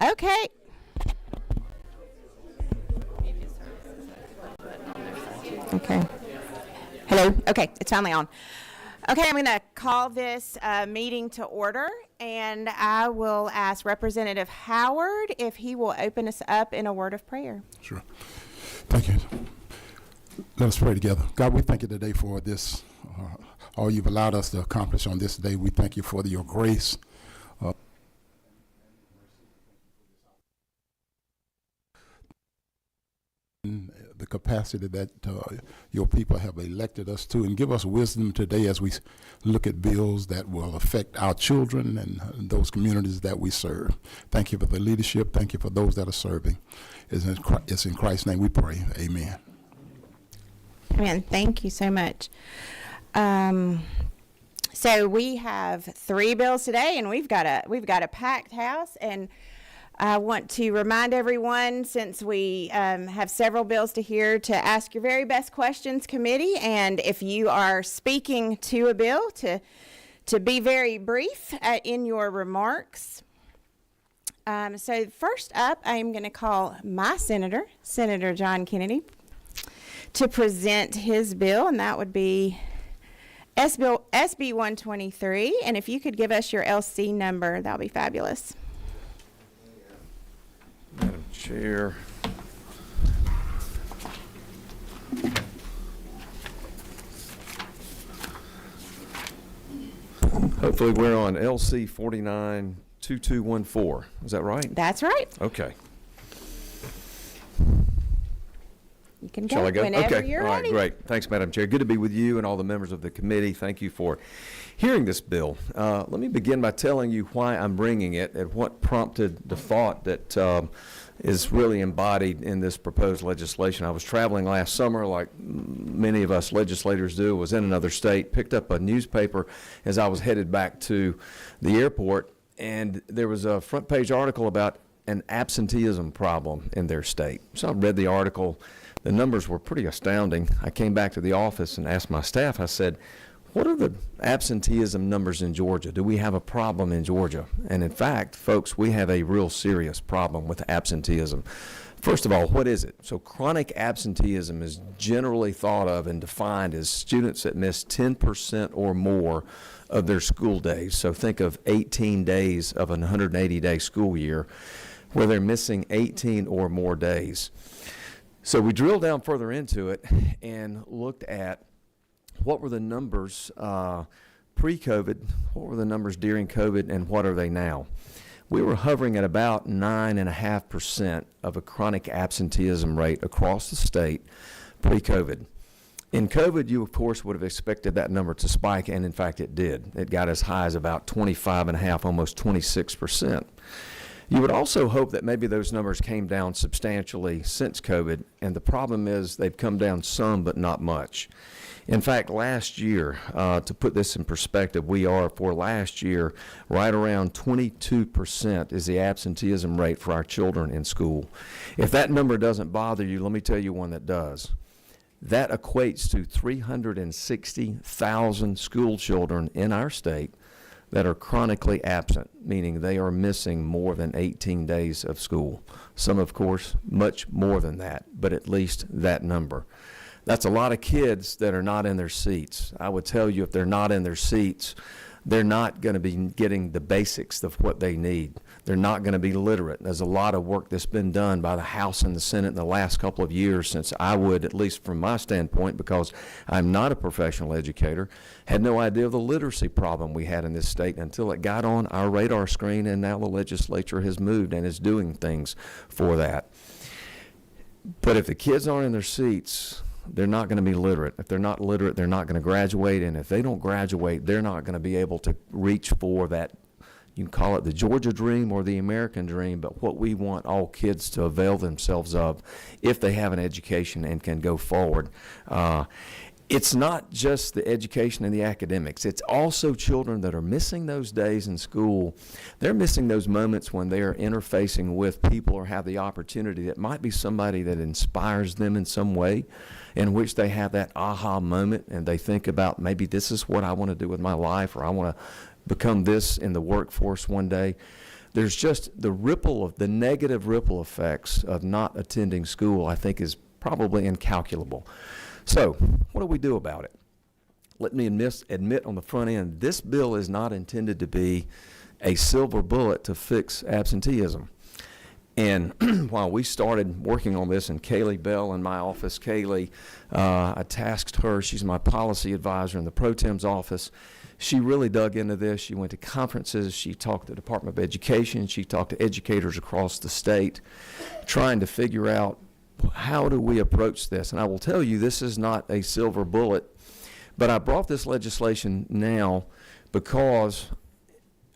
Okay. Okay. Hello. Okay, it's finally on. Okay, I'm going to call this meeting to order, and I will ask Representative Howard if he will open us up in a word of prayer. Sure. Thank you. Let us pray together. God, we thank you today for this, all you've allowed us to accomplish on this day. We thank you for your grace. The capacity that your people have elected us to, and give us wisdom today as we look at bills that will affect our children and those communities that we serve. Thank you for the leadership. Thank you for those that are serving. It's in Christ's name we pray. Amen. Amen. Thank you so much. So we have 3 bills today, and we've got a packed house, and I want to remind everyone, since we have several bills to hear, to ask your very best questions, committee, and if you are speaking to a bill, to be very brief in your remarks. So first up, I'm going to call my senator, Senator John Kennedy, to present his bill, and that would be SB 123, and if you could give us your LC number, that would be fabulous. Madam Chair. Hopefully we're on LC 492214. Is that right? That's right. Okay. You can Shall I go? Whenever Okay. you're All right, ready. great. Thanks, Madam Chair. Good to be with you and all the members of the committee. Thank you for hearing this bill. Let me begin by telling you why I'm bringing it and what prompted the thought that is really embodied in this proposed legislation. I was traveling last summer, like many of us legislators do, was in another state, picked up a newspaper as I was headed back to the airport, and there was a front page article about an absenteeism problem in their state. So I read the article. The numbers were pretty astounding. I came back to the office and asked my staff, I said, what are the absenteeism numbers in Georgia? Do we have a problem in Georgia? And in fact, folks, we have a real serious problem with absenteeism. First of all, what is it? So chronic absenteeism is generally thought of and defined as students that miss 10% or more of their school days. So think of 18 days of an 180-day school year where they're missing 18 or more days. So we drilled down further into it and looked at what were the numbers pre-COVID, what were the numbers during COVID, and what are they now? We were hovering at about 9.5% of a chronic absenteeism rate across the state pre-COVID. In COVID, you of course would have expected that number to spike, and in fact it did. It got as high as about 25.5, almost 26%. You would also hope that maybe those numbers came down substantially since COVID, and the problem is they've come down some but not much. In fact, last year, to put this in perspective, for last year, right around 22% is the absenteeism rate for our children in school. If that number doesn't bother you, let me tell you one that does. That equates to 360,000 school children in our state that are chronically absent, meaning they are missing more than 18 days of school. Some, of course, much more than that, but at least that number. That's a lot of kids that are not in their seats. I would tell you, if they're not in their seats, they're not going to be getting the basics of what they need. They're not going to be literate. There's a lot of work that's been done by the House and the Senate in the last couple of years since I would, at least from my standpoint, because I'm not a professional educator, had no idea of the literacy problem we had in this state until it got on our radar screen, and now the legislature has moved and is doing things for that. But if the kids aren't in their seats, they're not going to be literate. If they're not literate, they're not going to graduate, and if they don't graduate, they're not going to be able to reach for that. You can call it the Georgia dream or the American dream, but what we want all kids to avail themselves of if they have an education and can go forward. It's not just the education and the academics. It's also children that are missing those days in school. They're missing those moments when they are interfacing with people or have the opportunity that might be somebody that inspires them in some way, in which they have that aha moment and they think about, maybe this is what I want to do with my life, or I want to become this in the workforce one day. there's just the negative ripple effects of not attending school, I think, is probably incalculable. So what do we do about it? Let me admit on the front end, this bill is not intended to be a silver bullet to fix absenteeism. And while we started working on this, and Kaylee Bell in my office, I tasked her, she's my policy advisor in the Pro Tem's office. She really dug into this. She went to conferences. She talked to the Department of Education. She talked to educators across the state, trying to figure out how do we approach this. And I will tell you, this is not a silver bullet, but I brought this legislation now because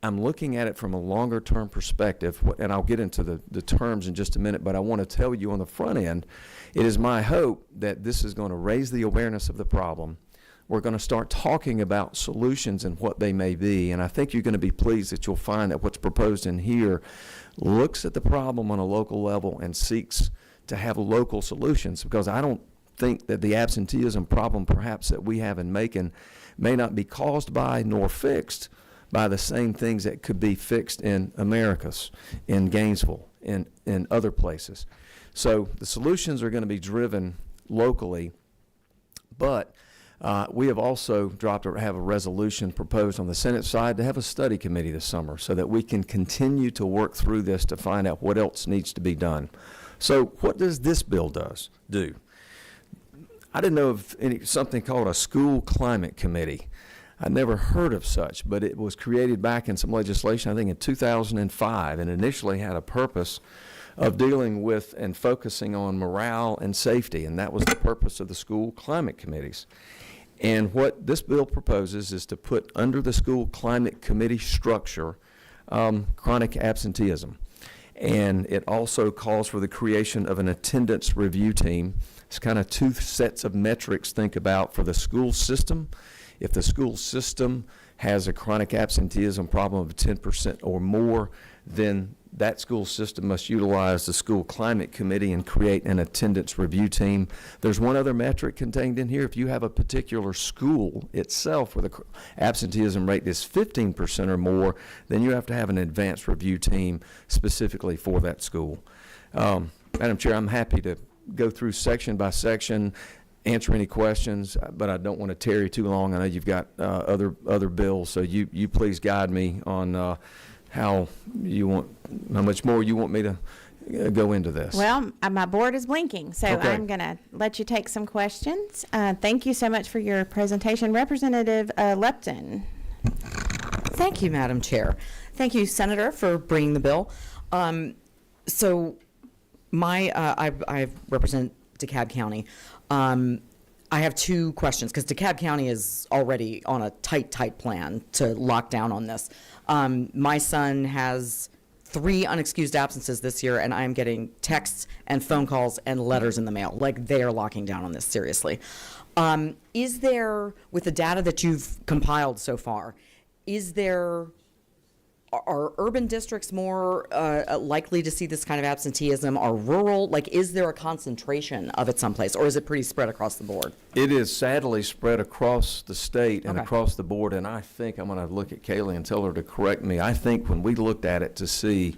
I'm looking at it from a longer term perspective, and I'll get into the terms in just a minute, but I want to tell you on the front end, it is my hope that this is going to raise the awareness of the problem. We're going to start talking about solutions and what they may be, and I think you're going to be pleased that you'll find that what's proposed in here looks at the problem on a local level and seeks to have local solutions, because I don't think that the absenteeism problem perhaps that we have in Macon may not be caused by nor fixed by the same things that could be fixed in Americus, in Gainesville, in other places. So the solutions are going to be driven locally, but we have also have a resolution proposed on the Senate side to have a study committee this summer so that we can continue to work through this to find out what else needs to be done. So what does this bill do? I didn't know of something called a school climate committee. I'd never heard of such, but it was created back in some legislation, I think in 2005, and initially had a purpose of dealing with and focusing on morale and safety, and that was the purpose of the school climate committees. And what this bill proposes is to put under the school climate committee structure chronic absenteeism. And it also calls for the creation of an attendance review team. It's kind of two sets of metrics think about for the school system. If the school system has a chronic absenteeism problem of 10% or more, then that school system must utilize the school climate committee and create an attendance review team. There's one other metric contained in here. If you have a particular school itself where the absenteeism rate is 15% or more, then you have to have an advanced review team specifically for that school. Madam Chair, I'm happy to go through section by section, answer any questions, but I don't want to tarry you too long. I know you've got other bills, so you please guide me on how much more you want me to go into this. Well, my board is blinking, so Okay. I'm going to let you take some questions. Thank you so much for your presentation. Representative Lepton. Thank you, Madam Chair. Thank you, Senator, for bringing the bill. So I represent DeKalb County. I have two questions because DeKalb County is already on a tight plan to lock down on this. My son has 3 unexcused absences this year, and I'm getting texts and phone calls and letters in the mail. Like, they are locking down on this seriously. Is there, with the data that you've compiled so far, are urban districts more likely to see this kind of absenteeism? Are rural, is there a concentration of it someplace, or is it pretty spread across the board? It is sadly spread across the state and Okay. across the board, and I think I'm going to look at Kaylee and tell her to correct me. I think when we looked at it to see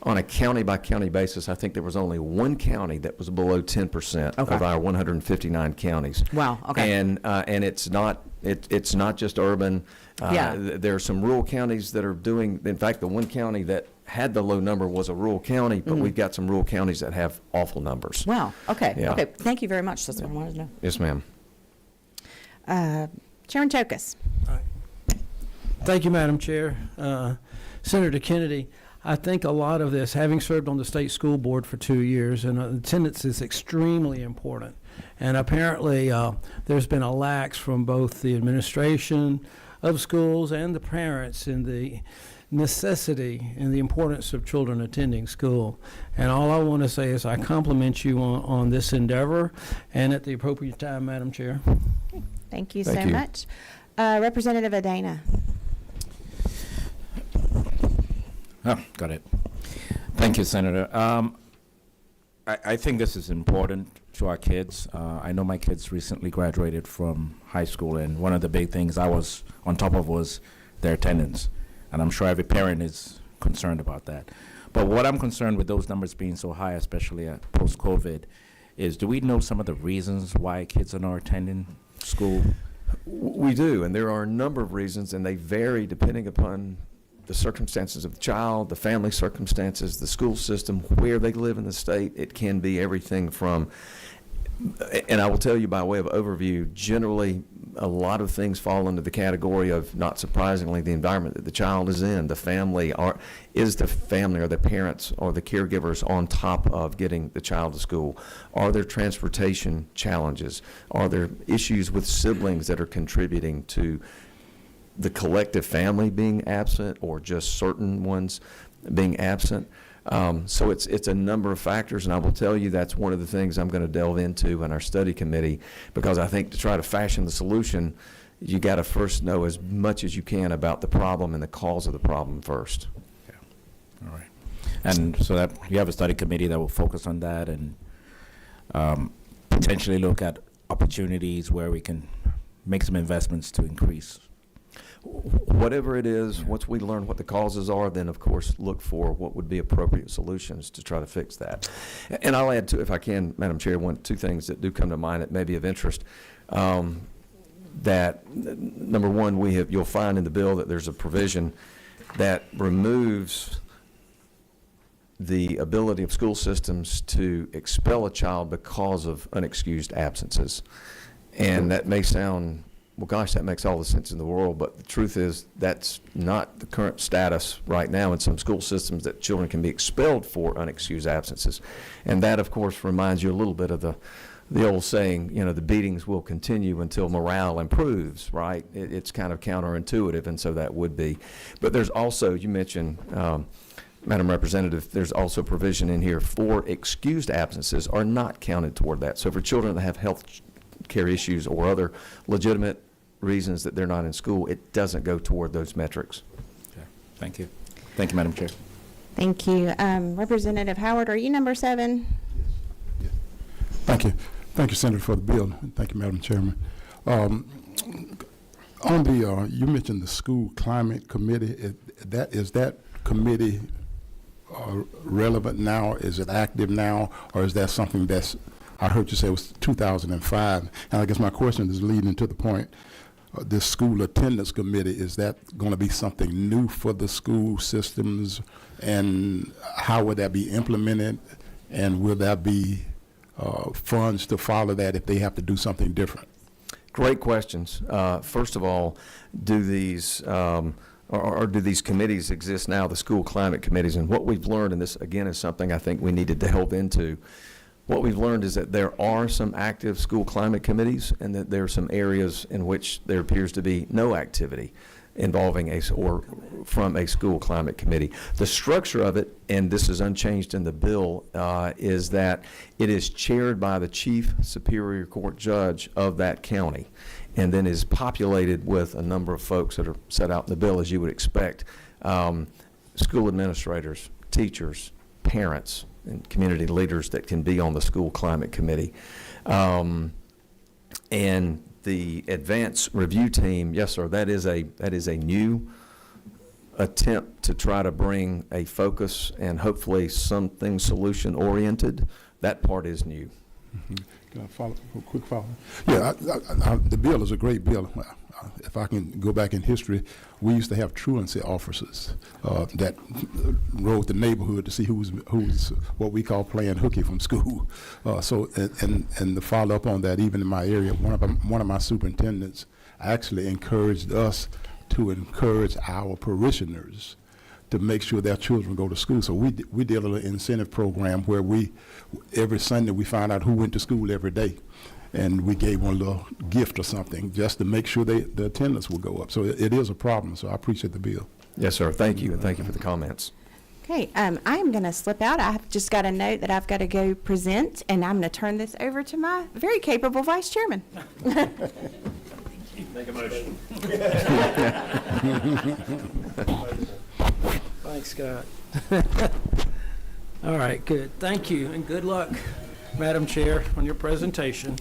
on a county-by-county basis, I think there was only one county that was below 10% Okay. of our 159 counties. Wow, okay. And it's not just urban. Yeah. There are some rural counties that are doing, in fact, the one county that had the low number was a rural county, but we've got some rural counties that have awful numbers. Wow, okay, Yeah. okay. Thank you very much. That's what I wanted to know. Yes, ma'am. Chairman Chokas. Thank you, Madam Chair. Senator Kennedy, I think a lot of this, having served on the state school board for 2 years, and attendance is extremely important. And apparently, there's been a lax from both the administration of schools and the parents in the necessity and the importance of children attending school. And all I want to say is I compliment you on this endeavor, and at the appropriate time, Madam Chair. Thank you Thank so you. much. Representative Adana. Oh, got it. Thank you, Senator. I think this is important to our kids. I know my kids recently graduated from high school, and one of the big things I was on top of was their attendance. And I'm sure every parent is concerned about that. But what I'm concerned with those numbers being so high, especially post-COVID, is do we know some of the reasons why kids are not attending school? We do, and there are a number of reasons, and they vary depending upon the circumstances of the child, the family circumstances, the school system, where they live in the state. It can be everything from, and I will tell you by way of overview, generally a lot of things fall into the category of, not surprisingly, the environment that the child is in. The family is the family or the parents or the caregivers on top of getting the child to school? Are there transportation challenges? Are there issues with siblings that are contributing to the collective family being absent, or just certain ones being absent? So it's a number of factors, and I will tell you that's one of the things I'm going to delve into in our study committee, because I think to try to fashion the solution, you got to first know as much as you can about the problem and the cause of the problem first. Yeah. All right. And so that you have a study committee that will focus on that and potentially look at opportunities where we can make some investments to increase. Whatever it is, once we learn what the causes are, then of course look for what would be appropriate solutions to try to fix that. And I'll add to, if I can, Madam Chair, two things that do come to mind that may be of interest. That number one, you'll find in the bill that there's a provision that removes the ability of school systems to expel a child because of unexcused absences. And that may sound, well, gosh, that makes all the sense in the world, but the truth is that's not the current status right now in some school systems, that children can be expelled for unexcused absences. And that, of course, reminds you a little bit of the old saying, the beatings will continue until morale improves, right? It's kind of counterintuitive, and so that would be. But there's also, you mentioned, Madam Representative, there's also provision in here for excused absences are not counted toward that. So for children that have health care issues or other legitimate reasons that they're not in school, it doesn't go toward those metrics. Okay. Thank you. Thank you, Madam Chair. Thank you. Representative Howard, are you number 7? Yes. Thank you. Thank you, Senator, for the bill. Thank you, Madam Chairman. On the, you mentioned the School Climate Committee. Is that committee relevant now? Is it active now? Or is that something that's, I heard you say it was 2005. And I guess my question is leading to the point, this School Attendance Committee, is that going to be something new for the school systems? And how would that be implemented? And will there be funds to follow that if they have to do something different? Great questions. First of all, do these do these committees exist now, the school climate committees? And what we've learned, and this again is something I think we need to delve into, what we've learned is that there are some active school climate committees, and that there are some areas in which there appears to be no activity involving or from a school climate committee. The structure of it, and this is unchanged in the bill, is that it is chaired by the chief superior court judge of that county, and then is populated with a number of folks that are set out in the bill, as you would expect, school administrators, teachers, parents, and community leaders that can be on the school climate committee. And the advanced review team, yes, sir, that is a new attempt to try to bring a focus and hopefully something solution oriented. That part is new. Mm-hmm. Can I follow a quick follow? Yeah, the bill is a great bill. If I can go back in history, we used to have truancy officers that rode the neighborhood to see who's what we call playing hooky from school. So the follow up on that, even in my area, one of my superintendents actually encouraged us to encourage our parishioners to make sure their children go to school. So we did an incentive program where every Sunday we found out who went to school every day, and we gave one a little gift or something just to make sure the attendance will go up. So it is a problem. So I appreciate the bill. Yes, sir. Thank you, and thank you for the comments. Okay, I'm going to slip out. I've just got a note that I've got to go present, and I'm going to turn this over to my very capable vice chairman. Make a motion. Thanks, Scott. All right, good. Thank you, and good luck, Madam Chair, on your presentation.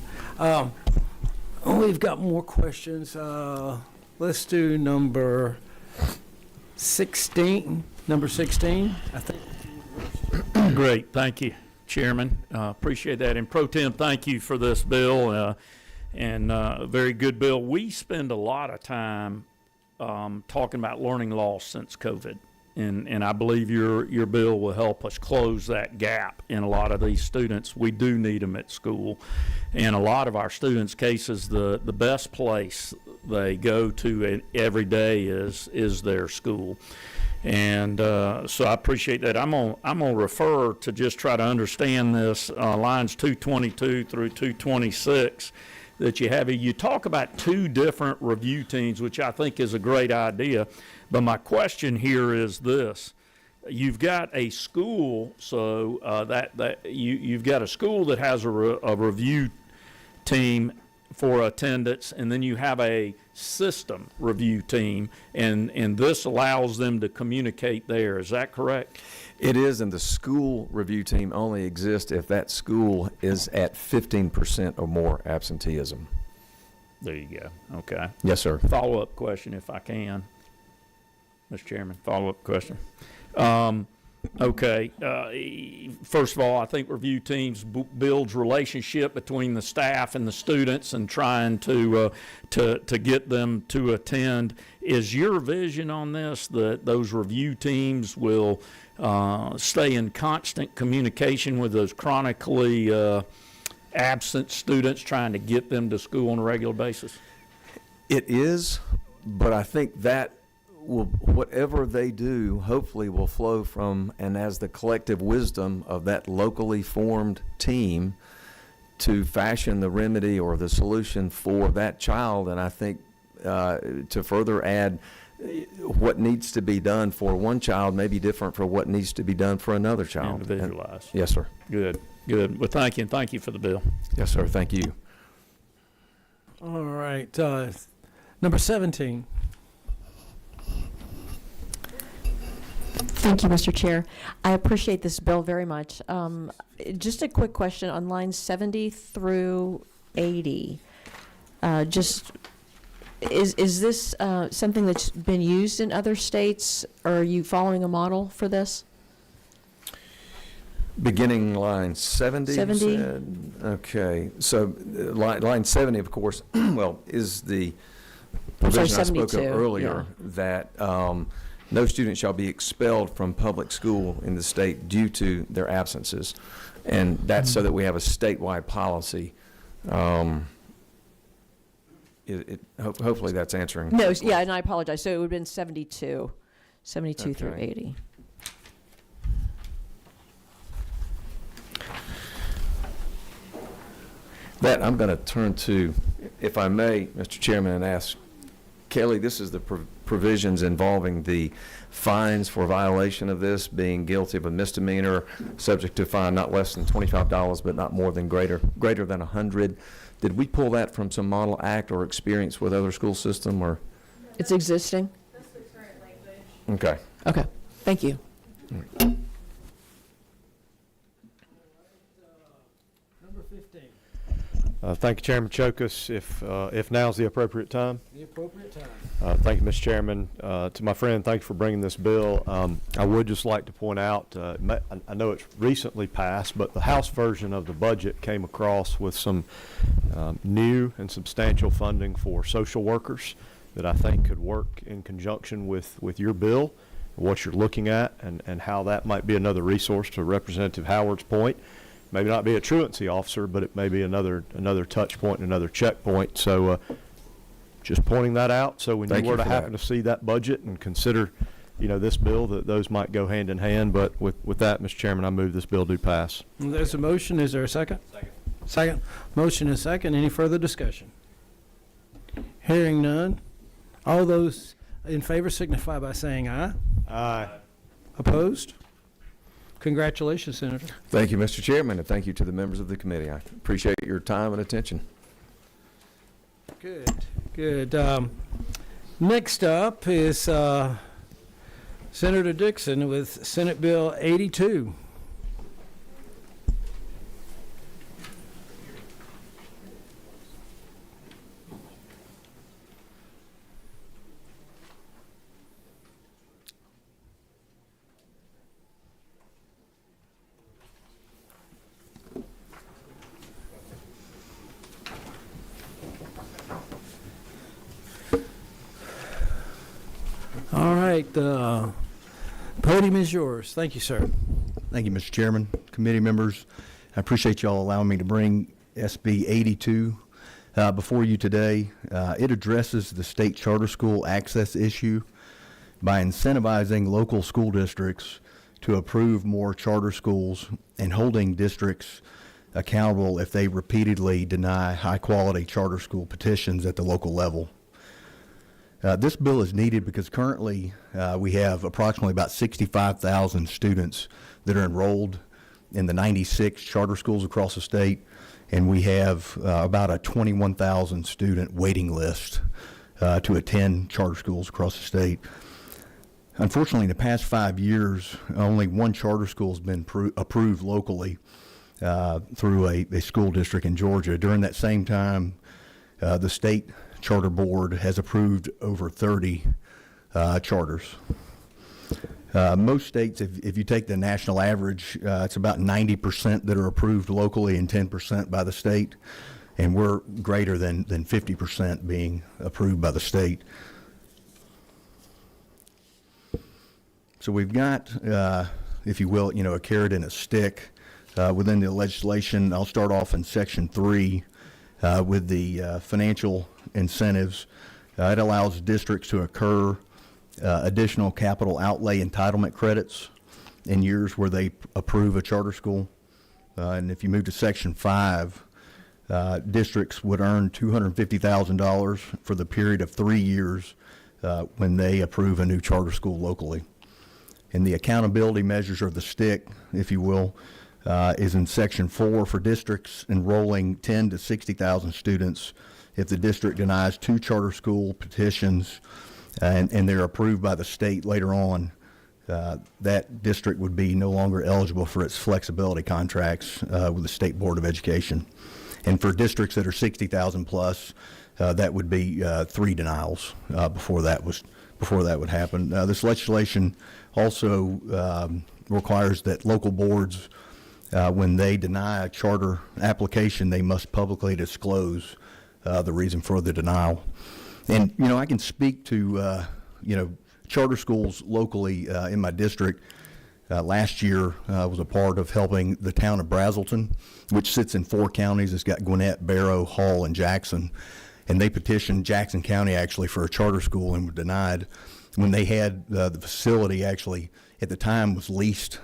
We've got more questions. Let's do number number 16, I think. Great, thank you, Chairman. Appreciate that. And Pro Tem, thank you for this bill, and a very good bill. We spend a lot of time talking about learning loss since COVID, and I believe your bill will help us close that gap in a lot of these students. We do need them at school, and a lot of our students' cases, the best place they go to every day is their school. And so I appreciate that. I'm gonna refer to just try to understand this, lines 222 through 226 that you have here. You talk about two different review teams, which I think is a great idea. But my question here is this. You've got a school, so you've got a school that has a review team for attendance, and then you have a system review team, and this allows them to communicate there. Is that correct? It is, and the school review team only exists if that school is at 15% or more absenteeism. There you go. Okay. Yes, sir. Follow-up question, if I can, Mr. Chairman. Follow-up question. Okay. First of all, I think review teams builds relationship between the staff and the students, and trying to get them to attend. Is your vision on this that those review teams will stay in constant communication with those chronically absent students, trying to get them to school on a regular basis? It is, but I think that whatever they do, hopefully will flow from and as the collective wisdom of that locally formed team to fashion the remedy or the solution for that child. And I think to further add, what needs to be done for one child may be different for what needs to be done for another child. Individualized. Yes, sir. Good. Well, thank you, and thank you for the bill. Yes, sir. Thank you. All right, number 17. Thank you, Mr. Chair. I appreciate this bill very much. Just a quick question on lines 70 through 80. Is this something that's been used in other states, or are you following a model for this? Beginning line 70. 70. You said? Okay. So line 70, of course, well, is the provision I spoke of 72, earlier that no student shall be expelled from public school in the state due to their absences. And that's so that we have a statewide policy. Hopefully that's answering. No, yeah, and I apologize. So it would have been 72 through Okay. 80. That I'm going to turn to, if I may, Mr. Chairman, and ask Kelly, this is the provisions involving the fines for violation of this, being guilty of a misdemeanor, subject to fine not less than $25, but not more than greater than 100. Did we pull that from some model act or experience with other school system, or? It's existing? That's the current language. Okay. Okay, thank you. Number 15. Thank you, Chairman Chokus. If now's the appropriate time. The appropriate time. Thank you, Mr. Chairman. To my friend, thank you for bringing this bill. I would just like to point out, I know it's recently passed, but the House version of the budget came across with some new and substantial funding for social workers that I think could work in conjunction with your bill, what you're looking at, and how that might be another resource to Representative Howard's point. Maybe not be a truancy officer, but it may be another touch point and another checkpoint. So just pointing that out. So when you were to happen to see that budget and consider, this bill, that those might go hand in hand. But with that, Mr. Chairman, I move this bill do pass. There's a motion. Is there a second? Second. Motion is second. Any further discussion? Hearing none. All those in favor signify by saying aye. Aye. Opposed? Congratulations, Senator. Thank you, Mr. Chairman, and thank you to the members of the committee. I appreciate your time and attention. Good. Next up is Senator Dixon with Senate Bill 82. right, the podium is yours. Thank you, sir. Thank you, Mr. Chairman, committee members. I appreciate y'all allowing me to bring SB 82 before you today. It addresses the state charter school access issue by incentivizing local school districts to approve more charter schools and holding districts accountable if they repeatedly deny high-quality charter school petitions at the local level. This bill is needed because currently we have approximately about 65,000 students that are enrolled in the 96 charter schools across the state, and we have about a 21,000 student waiting list to attend charter schools across the state. Unfortunately, in the past 5 years, only one charter school has been approved locally through a school district in Georgia. During that same time, the state charter board has approved over 30 charters. Most states, if you take the national average, it's about 90% that are approved locally and 10% by the state, and we're greater than 50% being approved by the state. So we've got, if you will, a carrot and a stick within the legislation. I'll start off in Section 3 with the financial incentives. It allows districts to incur additional capital outlay entitlement credits in years where they approve a charter school. And if you move to Section 5, districts would earn $250,000 for the period of 3 years when they approve a new charter school locally. And the accountability measures, or the stick, if you will, is in Section 4 for districts enrolling 10 to 60,000 students. If the district denies 2 charter school petitions and they're approved by the state later on, that district would be no longer eligible for its flexibility contracts with the State Board of Education. And for districts that are 60,000 plus, that would be 3 denials before that would happen. This legislation also requires that local boards, when they deny a charter application, they must publicly disclose the reason for the denial. And, I can speak to, charter schools locally in my district. Last year, I was a part of helping the town of Brazelton, which sits in 4 counties. It's got Gwinnett, Barrow, Hall, and Jackson. And they petitioned Jackson County actually for a charter school and were denied when they had the facility actually at the time was leased,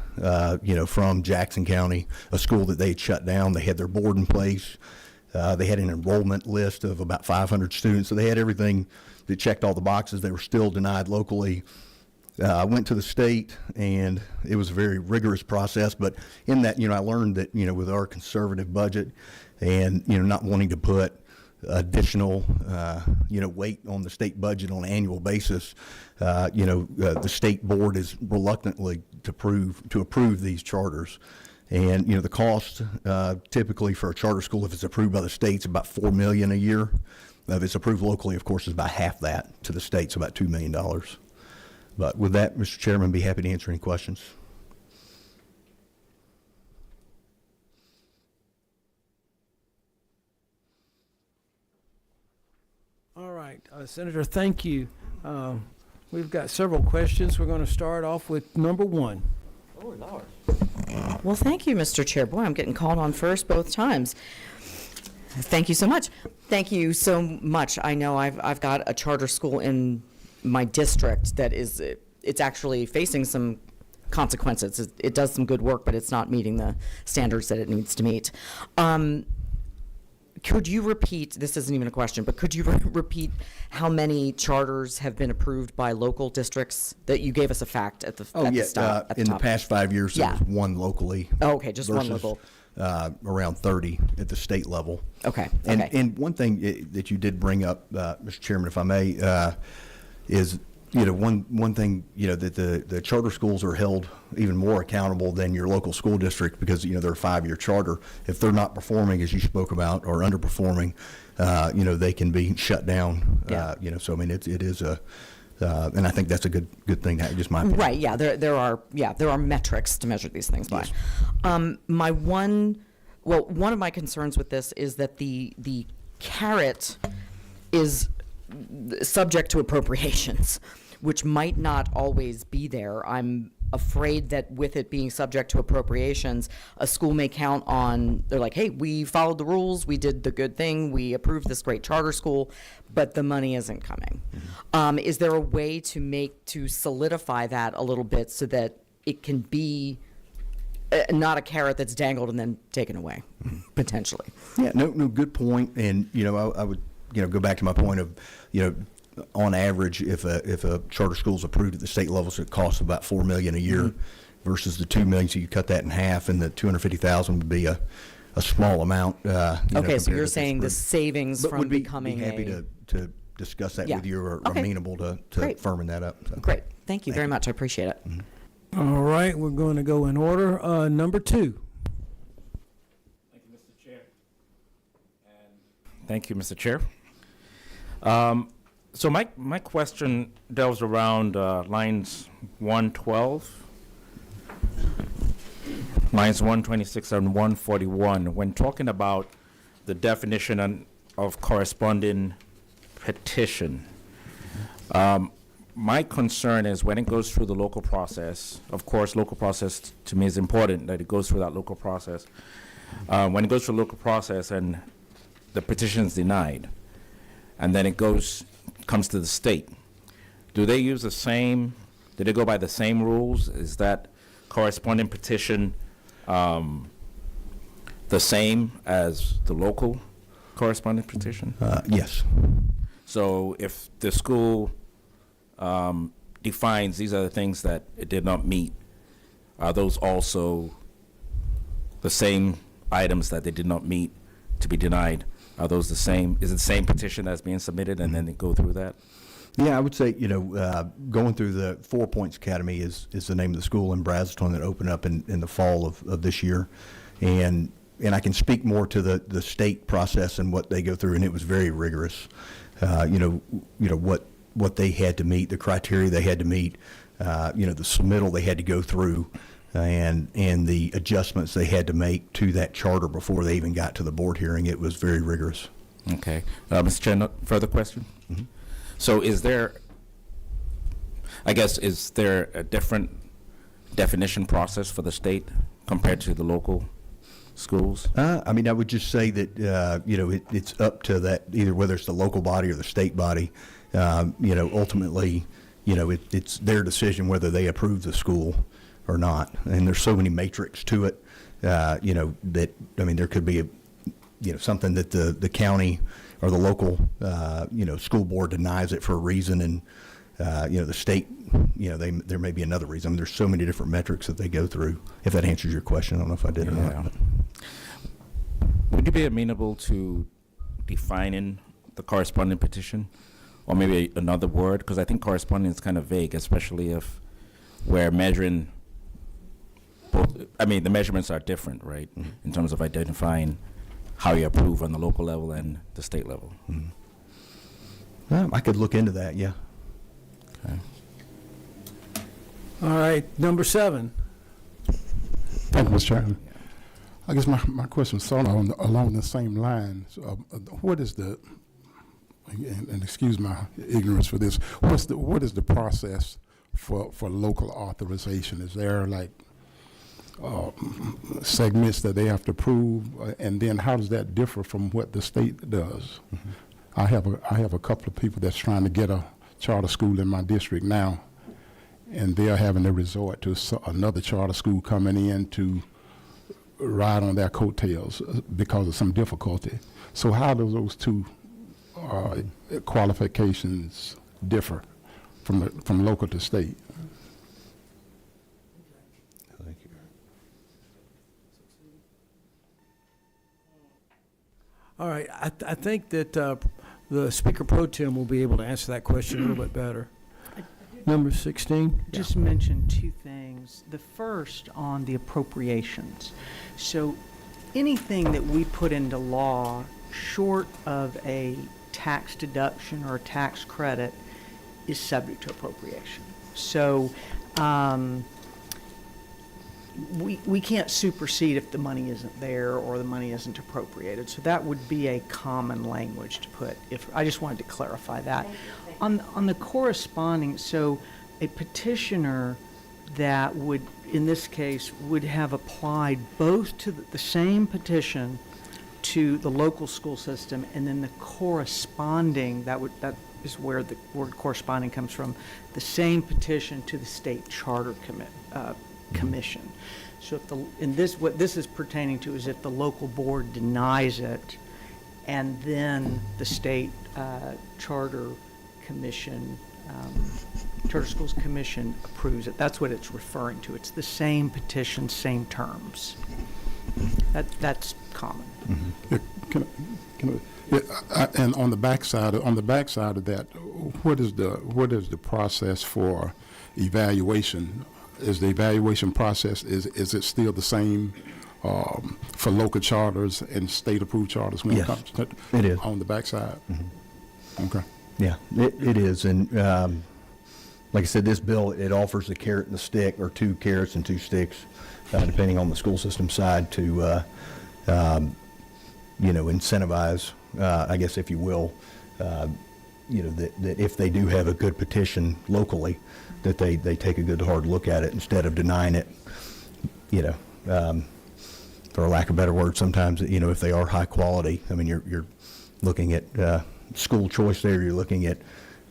from Jackson County, a school that they had shut down. They had their board in place. They had an enrollment list of about 500 students. So they had everything that checked all the boxes. They were still denied locally. I went to the state, and it was a very rigorous process. But in that, I learned that, with our conservative budget and, not wanting to put additional, weight on the state budget on an annual basis, the state board is reluctantly to approve these charters. And, the cost typically for a charter school, if it's approved by the state's about $4 million a year. If it's approved locally, of course, is about half that to the state's about $2 million. But with that, Mr. Chairman, I'd be happy to answer any questions. All right, Senator, thank you. We've got several questions. We're going to start off with number 1. Oh, Lord. Well, thank you, Mr. Chair. Boy, I'm getting called on first both times. Thank you so much. Thank you so much. I know I've got a charter school in my district that it's actually facing some consequences. It does some good work, but it's not meeting the standards that it needs to meet. Could you repeat, this isn't even a question, but could you repeat how many charters have been approved by local districts? That you gave us a fact at the start. In the past 5 years, there was 1 locally. Oh, okay, just one versus, local. Around 30 at the state level. Okay. And one thing that you did bring up, Mr. Chairman, if I may, is one thing that the charter schools are held even more accountable than your local school district because they're a 5-year charter. If they're not performing as you spoke about or underperforming, they can be shut down. Yeah. So I mean it is a. And I think that's a good thing. Just my opinion. Right. Yeah. There are metrics to measure these things by. Yes. One of my concerns with this is that the carrot is subject to appropriations, which might not always be there. I'm afraid that with it being subject to appropriations, a school may count on, they're like, hey, we followed the rules, we did the good thing, we approved this great charter school, but the money isn't coming. Is there a way to solidify that a little bit so that it can be not a carrot that's dangled and then taken away, potentially? Yeah, no, good point. And, I would, go back to my point of, on average, if a charter school is approved at the state level, so it costs about $4 million a year versus the $2 million, so you cut that in half, and the $250,000 would be a small amount. Okay, so you're compared saying the to savings but from would be becoming happy a... to discuss that Yeah. with you, or Okay. amenable to Great. firming that up. So. Great, thank you very much, I appreciate it. All right, we're going to go in order. Number 2. Thank you, Mr. Chair. So my question delves around lines 112, lines 126 and 141. When talking about the definition of corresponding petition, my concern is when it goes through the local process. Of course, local process to me is important that it goes through that local process. When it goes through local process and the petition is denied, and then it comes to the state, do they use the same? Do they go by the same rules? Is that corresponding petition the same as the local corresponding petition? Yes. So if the school defines these are the things that it did not meet, are those also the same items that they did not meet to be denied? Are those the same? Is it the same petition that's being submitted and then they go through that? Yeah, I would say, going through the 4 Points Academy is the name of the school in Brazelton that opened up in the fall of this year. And I can speak more to the state process and what they go through, and it was very rigorous. What they had to meet, the criteria they had to meet, the submittal they had to go through, and the adjustments they had to make to that charter before they even got to the board hearing. It was very rigorous. Okay. Mr. Chair, no further question? Mm-hmm. So is there a different definition process for the state compared to the local schools? I would just say that, it's up to that, either whether it's the local body or the state body. Ultimately, it's their decision whether they approve the school or not. And there's so many matrix to it, that, there could be something that the county or the local, school board denies it for a reason, and, the state, there may be another reason. There's so many different metrics that they go through. If that answers your question, I don't know if I did or not. But. Would you be amenable to defining the corresponding petition, or maybe another word? Because I think corresponding is kind of vague, especially if we're measuring both. The measurements are different, right, in terms of identifying how you approve on the local level and the state level. I could look into that, yeah. Okay. All right, number 7. Thank you, Mr. Chairman. I guess my question is sort of along the same lines. What is the, and excuse my ignorance for this, what is the process for local authorization? Is there segments that they have to approve, and then how does that differ from what the state does? Mm-hmm. I have a couple of people that's trying to get a charter school in my district now, and they are having to resort to another charter school coming in to ride on their coattails because of some difficulty. So how do those two qualifications differ from local to state? Thank you. All right, I think that the Speaker Pro Tem will be able to answer that question a little bit better. Number 16. Just mention 2 things. The first on the appropriations. So anything that we put into law short of a tax deduction or a tax credit is subject to appropriation. So, we can't supersede if the money isn't there or the money isn't appropriated. So that would be a common language to put. If I just wanted to clarify that. On the corresponding, so a petitioner that would, in this case, would have applied both to the same petition to the local school system, and then the corresponding, that is where the word corresponding comes from, the same petition to the state charter commission. So if what this is pertaining to is if the local board denies it, and then the state charter commission, Charter Schools Commission approves it. That's what it's referring to. It's the same petition, same terms. That's common. And on the backside of that, what is the process for evaluation? Is the evaluation process is it still the same for local charters and state approved charters when Yes, it comes to it is. on the backside? Okay. Yeah, it is. And like I said, this bill, it offers the carrot and the stick, or 2 carrots and 2 sticks, depending on the school system side, to incentivize, I guess, if you will, that if they do have a good petition locally, that they take a good hard look at it instead of denying it, for lack of a better word, sometimes, if they are high quality. I mean, you're looking at school choice there, you're looking at,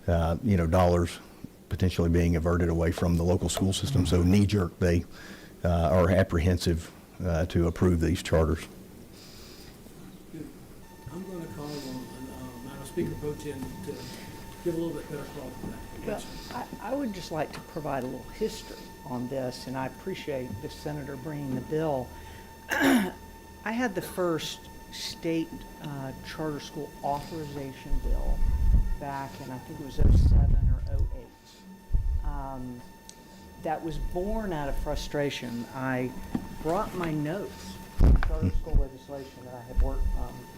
dollars potentially being averted away from the local school system. So knee-jerk, they are apprehensive to approve these charters. I'm going to call on Madam Speaker Pro Tem to give a little bit better thought to that. Well, I would just like to provide a little history on this, and I appreciate the senator bringing the bill. I had the first state charter school authorization bill back in, I think it was 07 or 08. That was born out of frustration. I brought my notes from charter school legislation that I had worked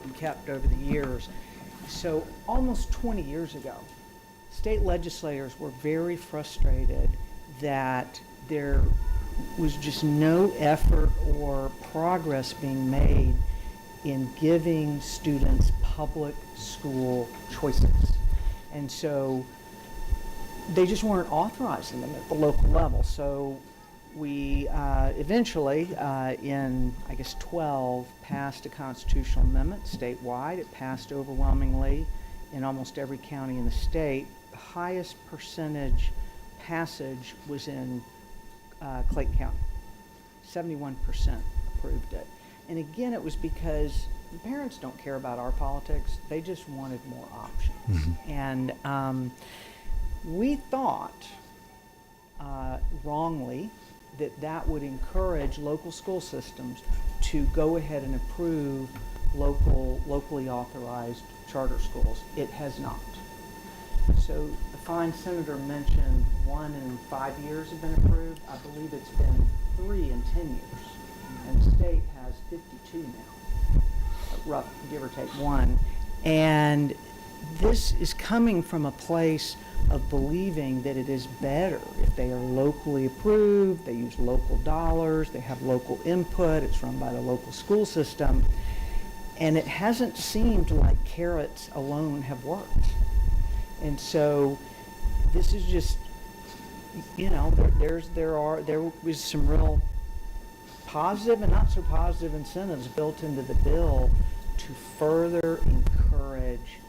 and kept over the years. So almost 20 years ago, state legislators were very frustrated that there was just no effort or progress being made in giving students public school choices. And so they just weren't authorizing them at the local level. So we eventually, in, I guess, 12, passed a constitutional amendment statewide. It passed overwhelmingly in almost every county in the state. The highest percentage passage was in Clayton County. 71% approved it. And again, it was because the parents don't care about our politics. They just wanted more options. And we thought, wrongly, that would encourage local school systems to go ahead and approve locally authorized charter schools. It has not. So the fine senator mentioned 1 in 5 years have been approved. I believe it's been 3 in 10 years. And the state has 52 now, rough, give or take 1. And this is coming from a place of believing that it is better if they are locally approved, they use local dollars, they have local input, it's run by the local school system. And it hasn't seemed like carrots alone have worked. And so this is just, there was some real positive and not so positive incentives built into the bill to further encourage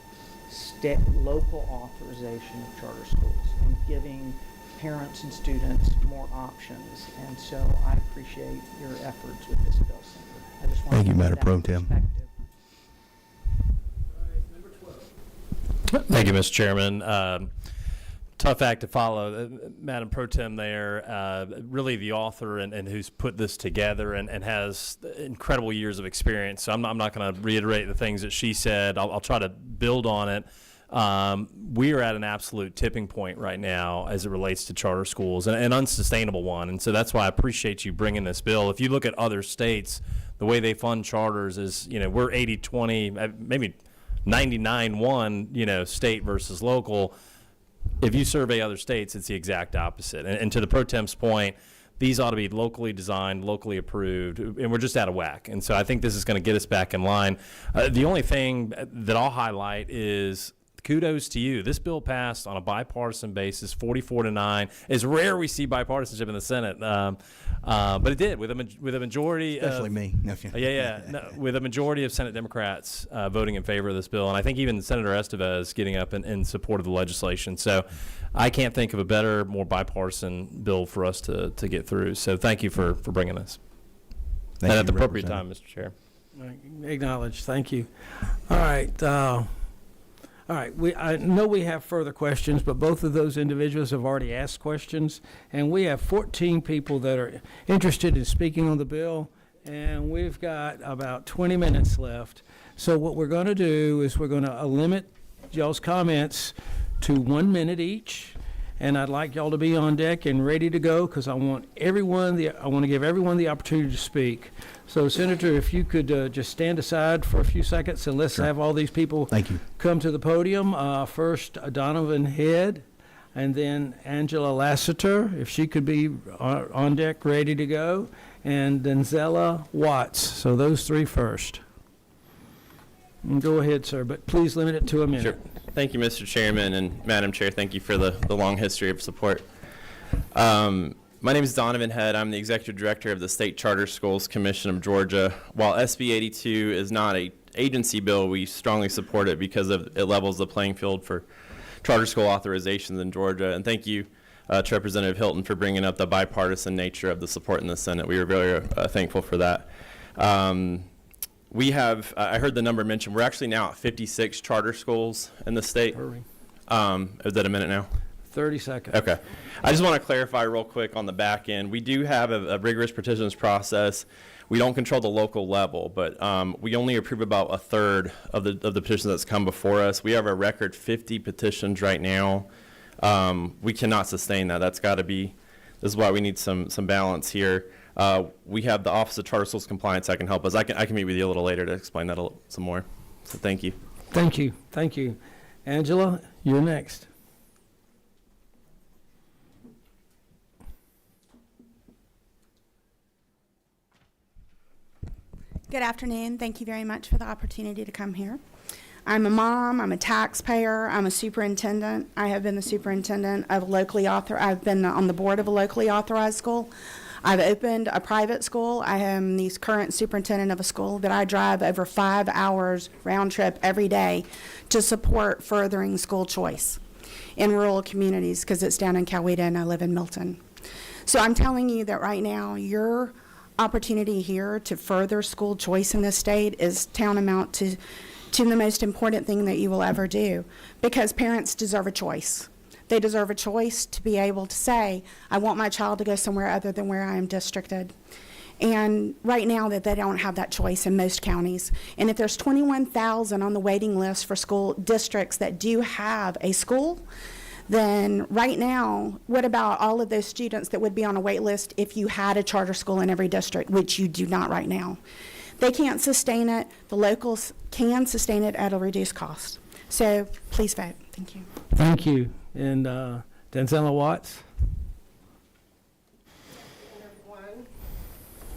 local authorization of charter schools and giving parents and students more options. And so I appreciate your efforts with this bill, Senator. I just want Thank you, to put Madam that Pro in Tem. perspective. Thank you, Mr. Chairman. Tough act to follow. Madam Pro Tem there, really the author and who's put this together and has incredible years of experience. So I'm not going to reiterate the things that she said. I'll try to build on it. We are at an absolute tipping point right now as it relates to charter schools, and an unsustainable one. And so that's why I appreciate you bringing this bill. If you look at other states, the way they fund charters is, we're 80-20, maybe 99-1, state versus local. If you survey other states, it's the exact opposite. And to the Pro Tem's point, these ought to be locally designed, locally approved, and we're just out of whack. And so I think this is going to get us back in line. The only thing that I'll highlight is kudos to you. This bill passed on a bipartisan basis, 44-9. It's rare we see bipartisanship in the Senate, but it did with a majority. Especially me. No, with a majority of Senate Democrats voting in favor of this bill, and I think even Senator Estevez getting up in support of the legislation. So I can't think of a better, more bipartisan bill for us to get through. So thank you for bringing this. Thank and you, at the appropriate time, Representative. Mr. Chair. Acknowledged. Thank you. All right. All right. I know we have further questions, but both of those individuals have already asked questions, and we have 14 people that are interested in speaking on the bill, and we've got about 20 minutes left. So what we're going to do is we're going to limit y'all's comments to 1 minute each, and I'd like y'all to be on deck and ready to go because I want to give everyone the opportunity to speak. So, Senator, if you could just stand aside for a few seconds and let's have all these people come to the podium. First, Donovan Head, and then Angela Lassiter, if she could be on deck, ready to go, and Denzella Watts. So those three first. And go ahead, sir, but please limit it to a minute. Sure. Thank you, Mr. Chairman, and Madam Chair, thank you for the long history of support. My name is Donovan Head. I'm the Executive Director of the State Charter Schools Commission of Georgia. While SB 82 is not an agency bill, we strongly support it because it levels the playing field for charter school authorizations in Georgia. And thank you to Representative Hilton for bringing up the bipartisan nature of the support in the Senate. We are very thankful for that. We have, I heard the number mentioned, we're actually now at 56 charter schools in the state. Hurry. Is that a minute now? 30 seconds. Okay. I just want to clarify real quick on the back end. We do have a rigorous petitions process. We don't control the local level, but we only approve about a third of the petitions that's come before us. We have a record 50 petitions right now. We cannot sustain that. That's got to be, this is why we need some balance here. We have the Office of Charter Schools Compliance that can help us. I can meet with you a little later to explain that some more. So thank you. Thank you. Thank you. Angela, you're next. Good afternoon. Thank you very much for the opportunity to come here. I'm a mom, I'm a taxpayer, I'm a superintendent. I have been the superintendent of I've been on the board of a locally authorized school. I've opened a private school. I am the current superintendent of a school that I drive over 5 hours round trip every day to support furthering school choice in rural communities because it's down in Coweta and I live in Milton. So I'm telling you that right now your opportunity here to further school choice in this state is tantamount to the most important thing that you will ever do, because parents deserve a choice. They deserve a choice to be able to say, I want my child to go somewhere other than where I am districted. And right now that they don't have that choice in most counties. And if there's 21,000 on the waiting list for school districts that do have a school, then right now, what about all of those students that would be on a wait list if you had a charter school in every district, which you do not right now? They can't sustain it. The locals can sustain it at a reduced cost. So please vote. Thank you. Thank you. And Denzella Watts.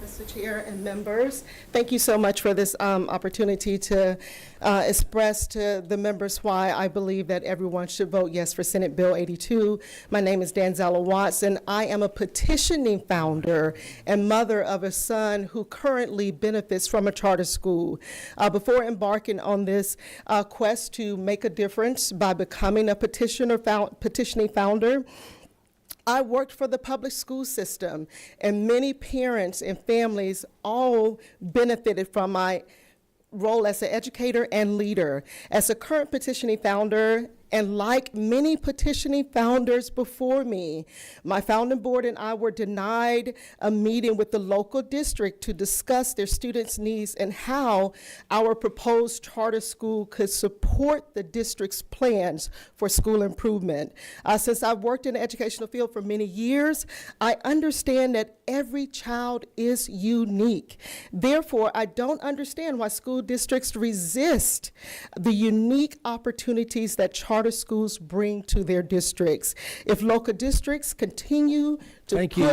Mr. Chair and members, thank you so much for this opportunity to express to the members why I believe that everyone should vote yes for Senate Bill 82. My name is Denzella Watts, and I am a petitioning founder and mother of a son who currently benefits from a charter school. Before embarking on this quest to make a difference by becoming a petitioning founder, I worked for the public school system, and many parents and families all benefited from my role as an educator and leader. As a current petitioning founder, and like many petitioning founders before me, my founding board and I were denied a meeting with the local district to discuss their students' needs and how our proposed charter school could support the district's plans for school improvement. Since I've worked in the educational field for many years, I understand that every child is unique. Therefore, I don't understand why school districts resist the unique opportunities that charter charter schools bring to their districts. If local districts continue to Thank you.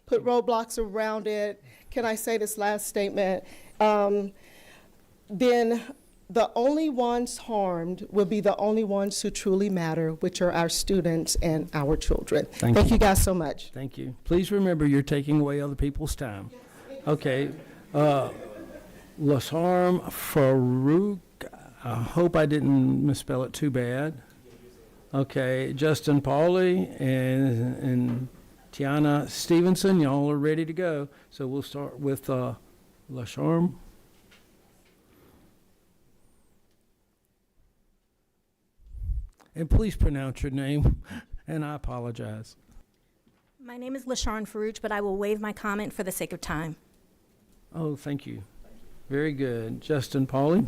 put roadblocks around it, can I say this last statement? Then the only ones harmed will be the only ones who truly matter, which are our students and our children. Thank you guys so much. Thank you. Please remember, you're taking away other people's time. Okay. Lasarm Farouk, I hope I didn't misspell it too bad. Okay, Justin Pauley and Tiana Stevenson, y'all are ready to go. So we'll start with Lasarm. And please pronounce your name, and I apologize. My name is LaShawn Farouch, but I will waive my comment for the sake of time. Oh, thank you. Very good. Justin Pauley?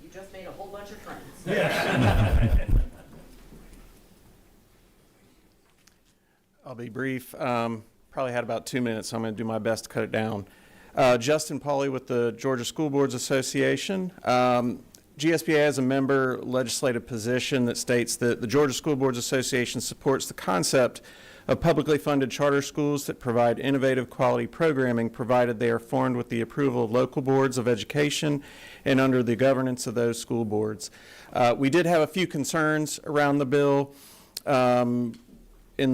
You just made a whole bunch of friends. I'll be brief. Probably had about 2 minutes, so I'm going to do my best to cut it down. Justin Pauley with the Georgia School Boards Association. GSBA has a member legislative position that states that the Georgia School Boards Association supports the concept of publicly funded charter schools that provide innovative quality programming, provided they are formed with the approval of local boards of education and under the governance of those school boards. We did have a few concerns around the bill. In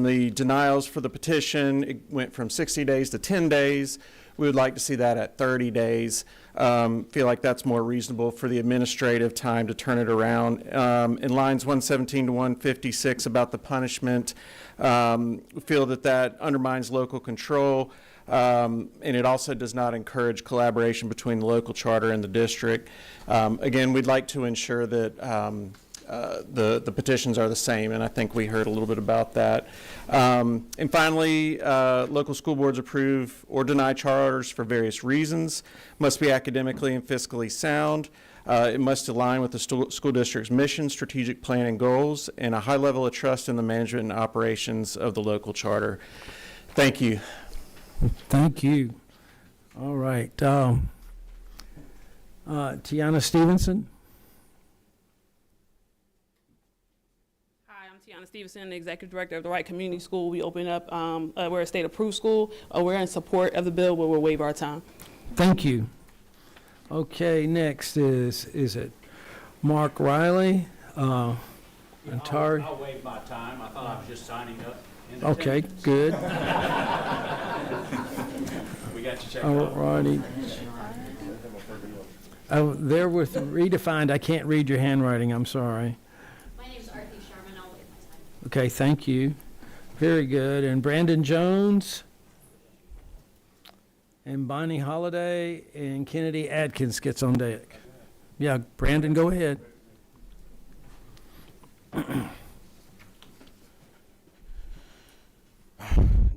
the denials for the petition, it went from 60 days to 10 days. We would like to see that at 30 days. Feel like that's more reasonable for the administrative time to turn it around. In lines 117 to 156 about the punishment, we feel that that undermines local control, and it also does not encourage collaboration between the local charter and the district. Again, we'd like to ensure that the petitions are the same, and I think we heard a little bit about that. And finally, local school boards approve or deny charters for various reasons, must be academically and fiscally sound, it must align with the school district's mission, strategic plan, and goals, and a high level of trust in the management and operations of the local charter. Thank you. Thank you. All right. Tiana Stevenson? Tiana Stevenson, the Executive Director of the Wright Community School. We open up, we're a state-approved school. We're in support of the bill, but we'll waive our time. Thank you. Okay, next is it Mark Riley? I'll waive my time. I thought I was just signing up. Okay, good. We got you checked All out. righty. Oh, there with redefined, I can't read your handwriting, I'm sorry. My name is Arthi Sharman. I'll waive my time. Okay, thank you. Very good. And Brandon Jones? And Bonnie Holiday and Kennedy Atkins gets on deck. Yeah, Brandon, go ahead.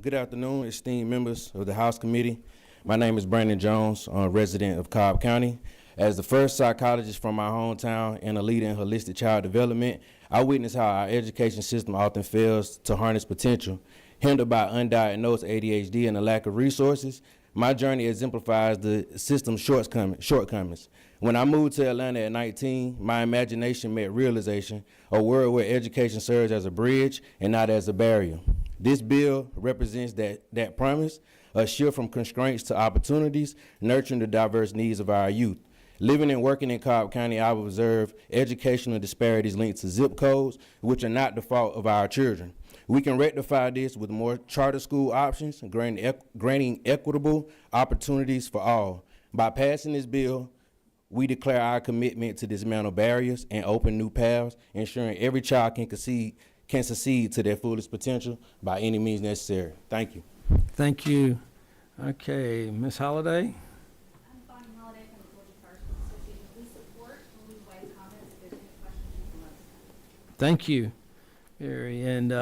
Good afternoon, esteemed members of the House Committee. My name is Brandon Jones, a resident of Cobb County. As the first psychologist from my hometown and a leader in holistic child development, I witness how our education system often fails to harness potential, hindered by undiagnosed ADHD and a lack of resources. My journey exemplifies the system's shortcomings. When I moved to Atlanta at 19, my imagination met realization, a world where education serves as a bridge and not as a barrier. This bill represents that promise, a shift from constraints to opportunities, nurturing the diverse needs of our youth. Living and working in Cobb County, I've observed educational disparities linked to zip codes, which are not the fault of our children. We can rectify this with more charter school options, granting equitable opportunities for all. By passing this bill, we declare our commitment to dismantle barriers and open new paths, ensuring every child can succeed to their fullest potential by any means necessary. Thank you. Thank you. Okay, Ms. Holiday? I'm Bonnie Holiday from the Georgia Charter School Association. We support and we waive comments if there's any questions you can let us know. Thank you. And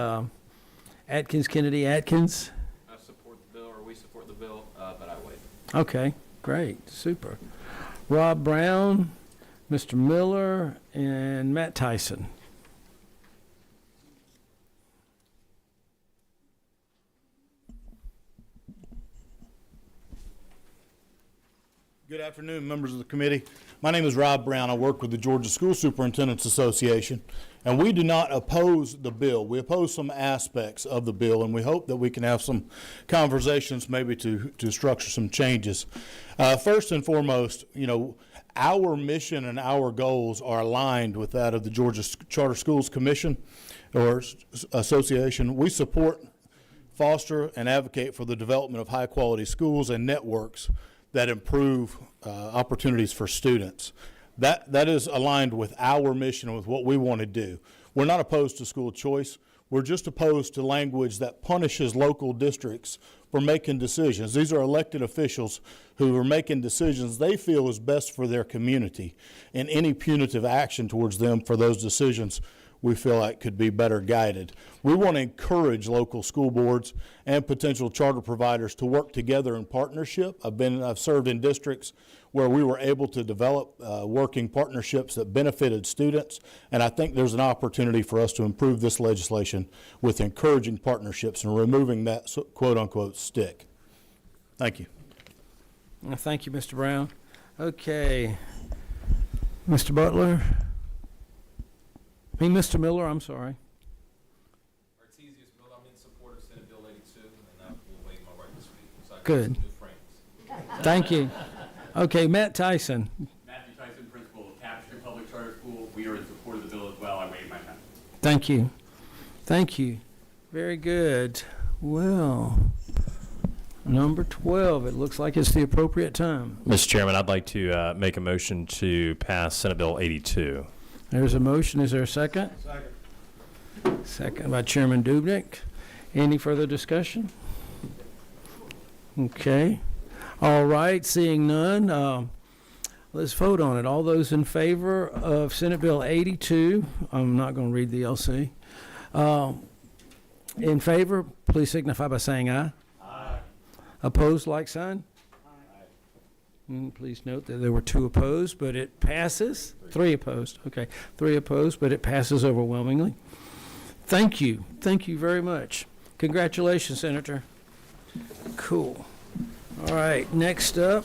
Atkins, Kennedy Atkins? I support the bill, or we support the bill, but I waive. Okay, great, super. Rob Brown, Mr. Miller, and Matt Tyson. Good afternoon, members of the committee. My name is Rob Brown. I work with the Georgia School Superintendents Association. And we do not oppose the bill. We oppose some aspects of the bill, and we hope that we can have some conversations maybe to structure some changes. First and foremost, our mission and our goals are aligned with that of the Georgia Charter Schools Commission or Association. We support, foster, and advocate for the development of high-quality schools and networks that improve opportunities for students. That is aligned with our mission and with what we want to do. We're not opposed to school choice. We're just opposed to language that punishes local districts for making decisions. These are elected officials who are making decisions they feel is best for their community, and any punitive action towards them for those decisions we feel like could be better guided. We want to encourage local school boards and potential charter providers to work together in partnership. I've served in districts where we were able to develop working partnerships that benefited students, and I think there's an opportunity for us to improve this legislation with encouraging partnerships and removing that quote-unquote stick. Thank you. Thank you, Mr. Brown. Okay. Mr. Butler? Mr. Miller, I'm sorry. I'm in support of Senate Bill 82, and I will waive my right to speak. So I Good. New friends. Thank you. Okay, Matt Tyson. Matthew Tyson, principal of Tapestry Public Charter School. We are in support of the bill as well. I waive my time. Thank you. Thank you. Very good. Well, number 12, it looks like it's the appropriate time. Mr. Chairman, I'd like to make a motion to pass Senate Bill 82. There's a motion. Is there a second? Second. Second by Chairman Dubnik. Any further discussion? Okay. All right. Seeing none, let's vote on it. All those in favor of Senate Bill 82, I'm not going to read the LC. In favor, please signify by saying aye. Aye. Opposed, like sign? Please note that there were 2 opposed, but it passes. 3 opposed. Okay, 3 opposed, but it passes overwhelmingly. Thank you. Thank you very much. Congratulations, Senator. Cool. All right, next up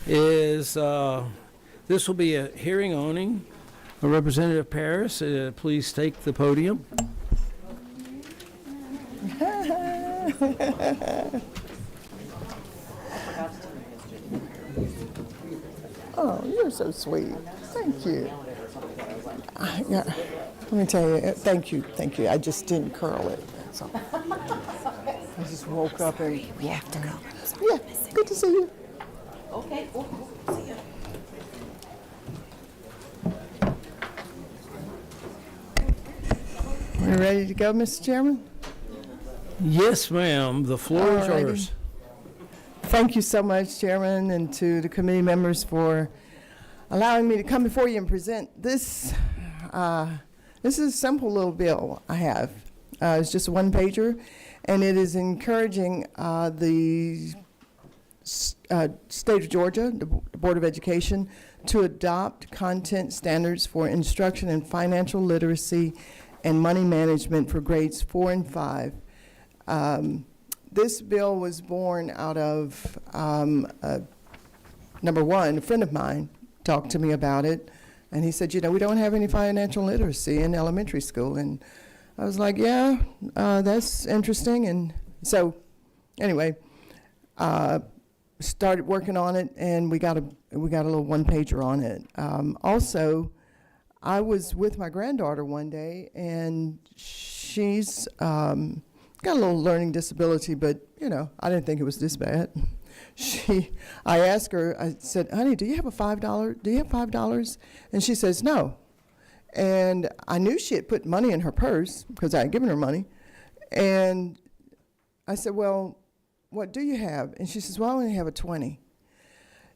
is, this will be a hearing owning. Representative Paris, please take the podium. Oh, you're so sweet. Thank you. Yeah, let me tell you, thank you. I just didn't curl it. That's all. I just woke up and we have to go. Yeah, good to see you. Okay, see you. We're ready to go, Mr. Chairman? Yes, ma'am. The floor is yours. Thank you so much, Chairman, and to the committee members for allowing me to come before you and present this. This is a simple little bill I have. It's just a one-pager, and it is encouraging the state of Georgia, the Board of Education, to adopt content standards for instruction in financial literacy and money management for grades 4 and 5. This bill was born out of, number one, a friend of mine talked to me about it, and he said, we don't have any financial literacy in elementary school. And I was like, yeah, that's interesting. And so, anyway, started working on it, and we got a little one-pager on it. Also, I was with my granddaughter one day, and she's got a little learning disability, but, I didn't think it was this bad. I asked her, I said, honey, do you have $5? And she says, no. And I knew she had put money in her purse because I had given her money. And I said, well, what do you have? And she says, well, I only have a 20.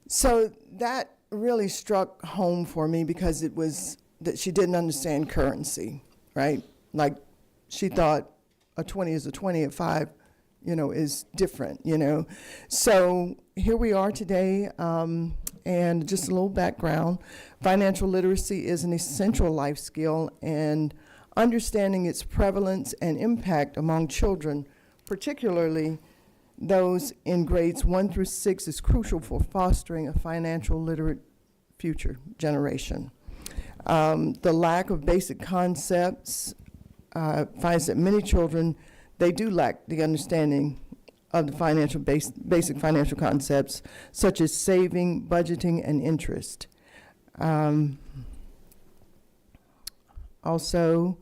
So that really struck home for me because it was that she didn't understand currency, right? Like she thought a 20 is a 20, at 5, is different, So here we are today, and just a little background. Financial literacy is an essential life skill, and understanding its prevalence and impact among children, particularly those in grades 1 through 6, is crucial for fostering a financial literate future generation. The lack of basic concepts finds that many children, they do lack the understanding of the basic financial concepts, such as saving, budgeting, and interest. Also,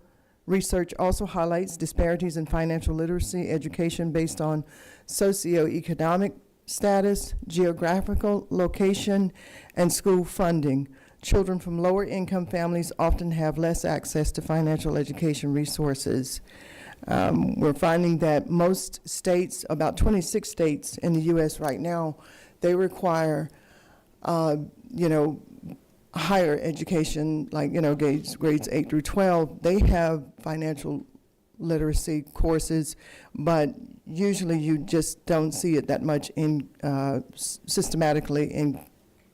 research also highlights disparities in financial literacy education based on socioeconomic status, geographical location, and school funding. Children from lower income families often have less access to financial education resources. We're finding that most states, about 26 states in the U.S. right now, they require, higher education, like, grades 8 through 12. They have financial literacy courses, but usually you just don't see it that much in systematically in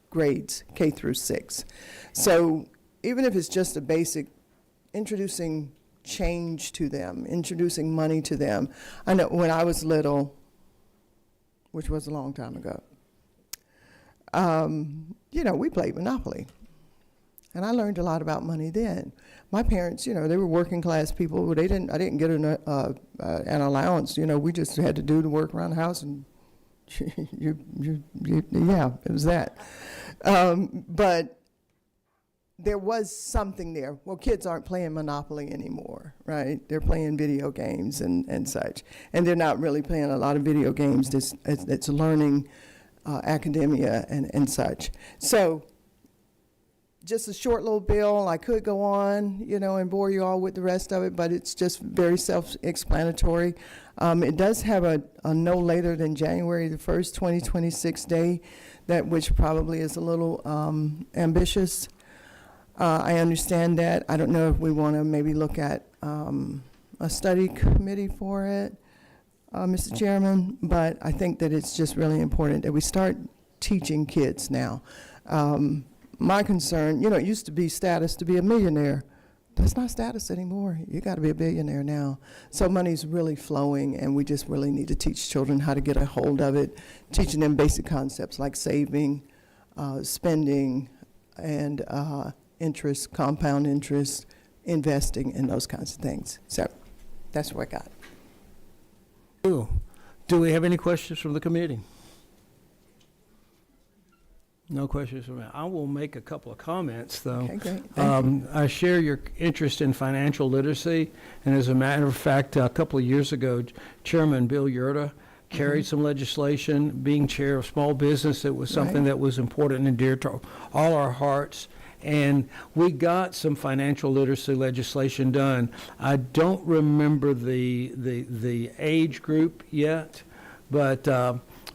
grades K through 6. So even if it's just a basic introducing change to them, introducing money to them. I know when I was little, which was a long time ago, we played Monopoly. And I learned a lot about money then. My parents, they were working class people. I didn't get an allowance. We just had to do the work around the house, and yeah, it was that. But there was something there. Well, kids aren't playing Monopoly anymore, right? They're playing video games and such. And they're not really playing a lot of video games that's learning academia and such. So just a short little bill. I could go on, and bore you all with the rest of it, but it's just very self-explanatory. It does have a no later than January the 1st, 2026 day, which probably is a little ambitious. I understand that. I don't know if we want to maybe look at a study committee for it, Mr. Chairman, but I think that it's just really important that we start teaching kids now. My concern, it used to be status to be a millionaire. That's not status anymore. You got to be a billionaire now. So money's really flowing, and we just really need to teach children how to get a hold of it, teaching them basic concepts like saving, spending, and interest, compound interest, investing, and those kinds of things. So that's what I got. Do we have any questions from the committee? No questions from me. I will make a couple of comments, though. Okay, great. Thank you. I share your interest in financial literacy, and as a matter of fact, a couple of years ago, Chairman Bill Yurda carried some legislation. Being chair of small business, it was something that was important and dear to all our hearts. And we got some financial literacy legislation done. I don't remember the age group yet, but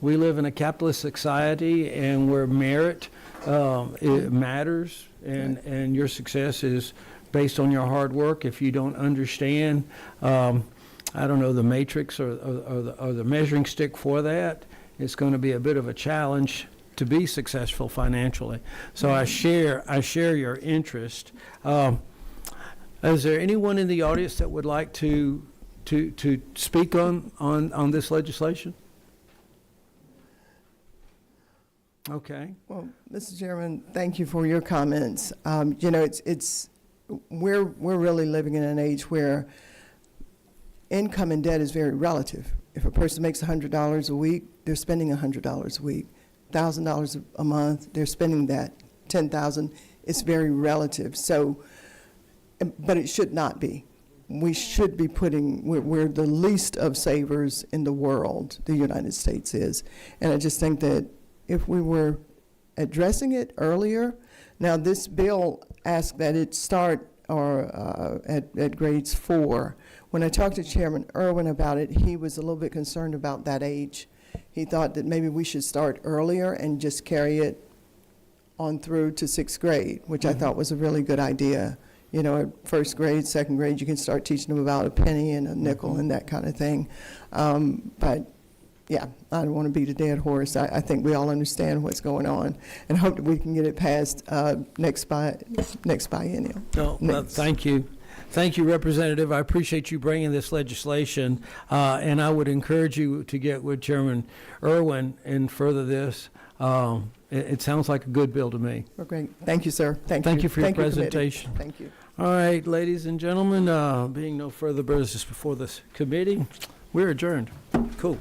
we live in a capitalist society, and where merit it matters, and your success is based on your hard work. If you don't understand, I don't know, the matrix or the measuring stick for that, it's going to be a bit of a challenge to be successful financially. So I share your interest. Is there anyone in the audience that would like to speak on this legislation? Okay. Well, Mr. Chairman, thank you for your comments. We're really living in an age where income and debt is very relative. If a person makes $100 a week, they're spending $100 a week. $1,000 a month, they're spending that. $10,000, it's very relative. So, but it should not be. We should be we're the least of savers in the world, the United States is. And I just think that if we were addressing it earlier, now this bill asked that it start at grades 4. When I talked to Chairman Irwin about it, he was a little bit concerned about that age. He thought that maybe we should start earlier and just carry it on through to 6th grade, which I thought was a really good idea. At first grade, 2nd grade, you can start teaching them about a penny and a nickel and that kind of thing. But yeah, I don't want to beat a dead horse. I think we all understand what's going on, and hope that we can get it passed next biennial. Thank you. Thank you, Representative. I appreciate you bringing this legislation, and I would encourage you to get with Chairman Irwin and further this. it sounds like a good bill to me. Well, great. Thank you, sir. Thank you. Thank you for your committee. presentation. Thank you. All right, ladies and gentlemen, being no further business before this committee, we're adjourned. Cool.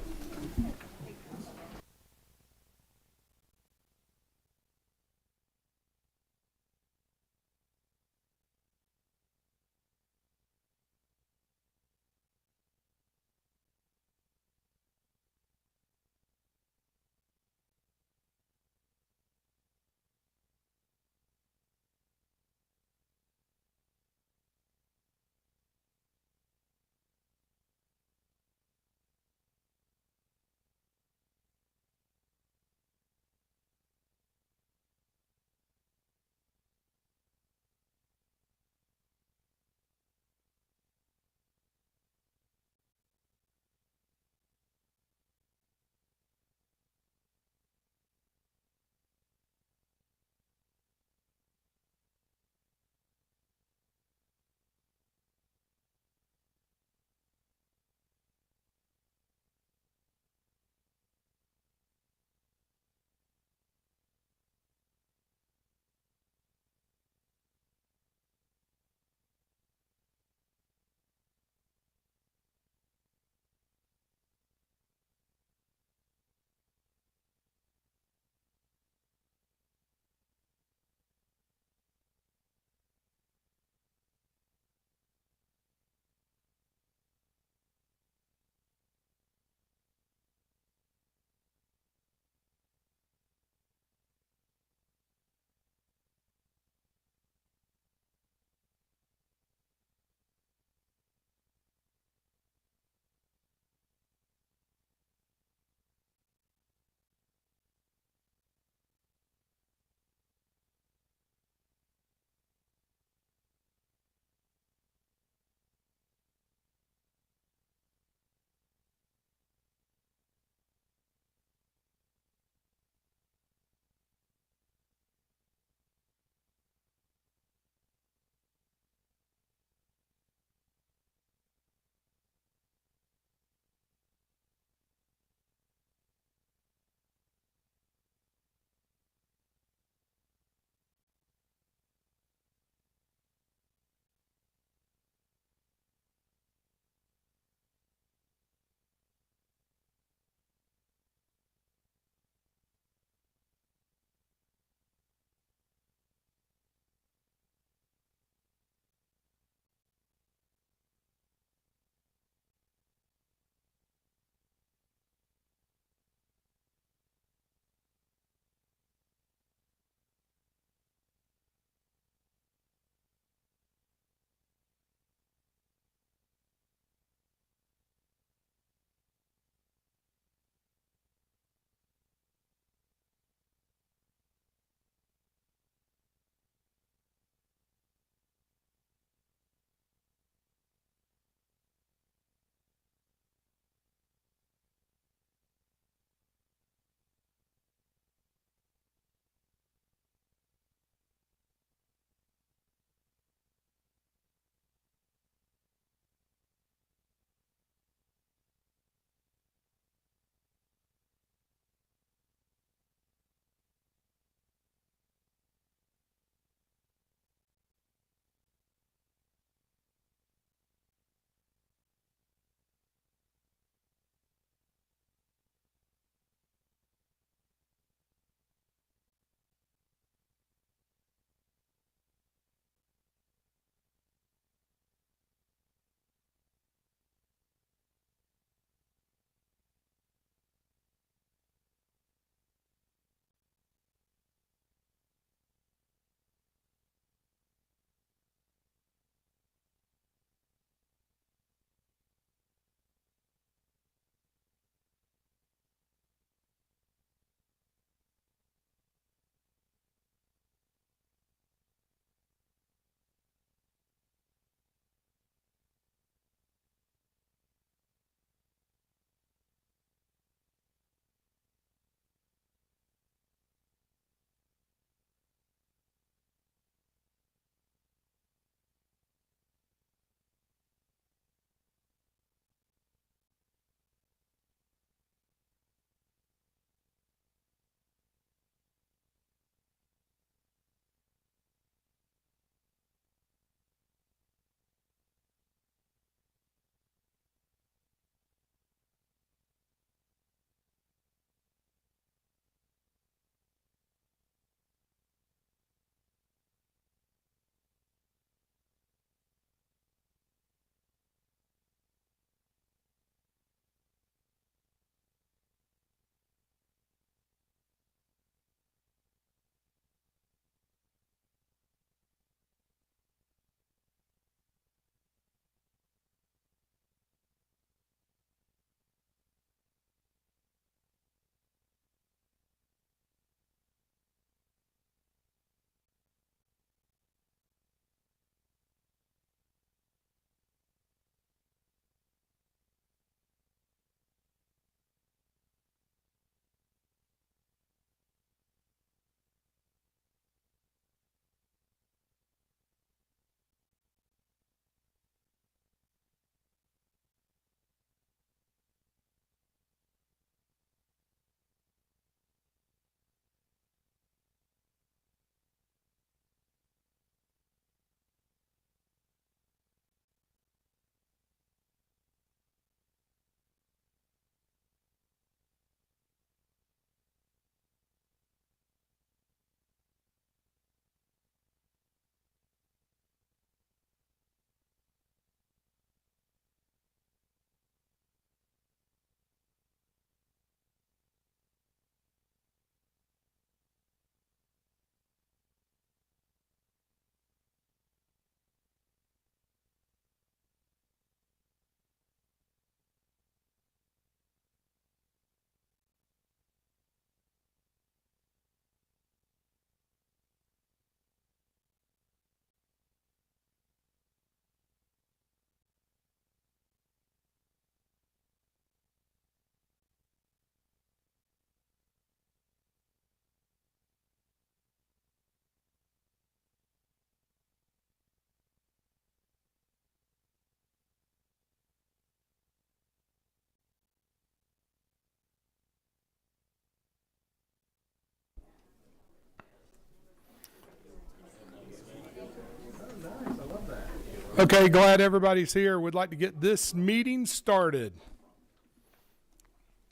Okay, glad everybody's here. We'd like to get this meeting started.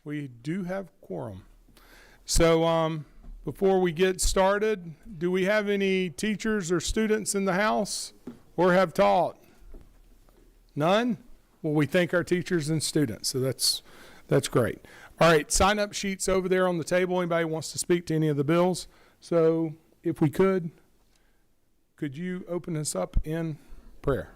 We do have quorum. So before we get started, do we have any teachers or students in the house or have taught? None? Well, we thank our teachers and students, so that's great. All right, sign-up sheets over there on the table. Anybody wants to speak to any of the bills? So if we could you open us up in prayer?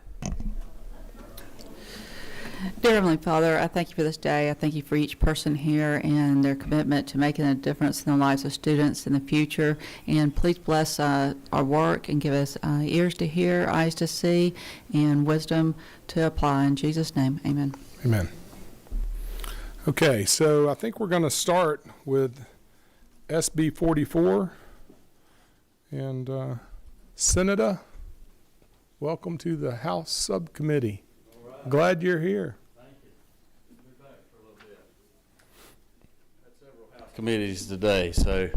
Dear Heavenly Father, I thank you for this day. I thank you for each person here and their commitment to making a difference in the lives of students in the future. And please bless our work and give us ears to hear, eyes to see, and wisdom to apply. In Jesus' name, amen. Amen. Okay, so I think we're going to start with SB 44. And Senator, welcome to the House Subcommittee. Right. Glad you're here. Thank you. We'll be back for a little bit. Had several House committees today, so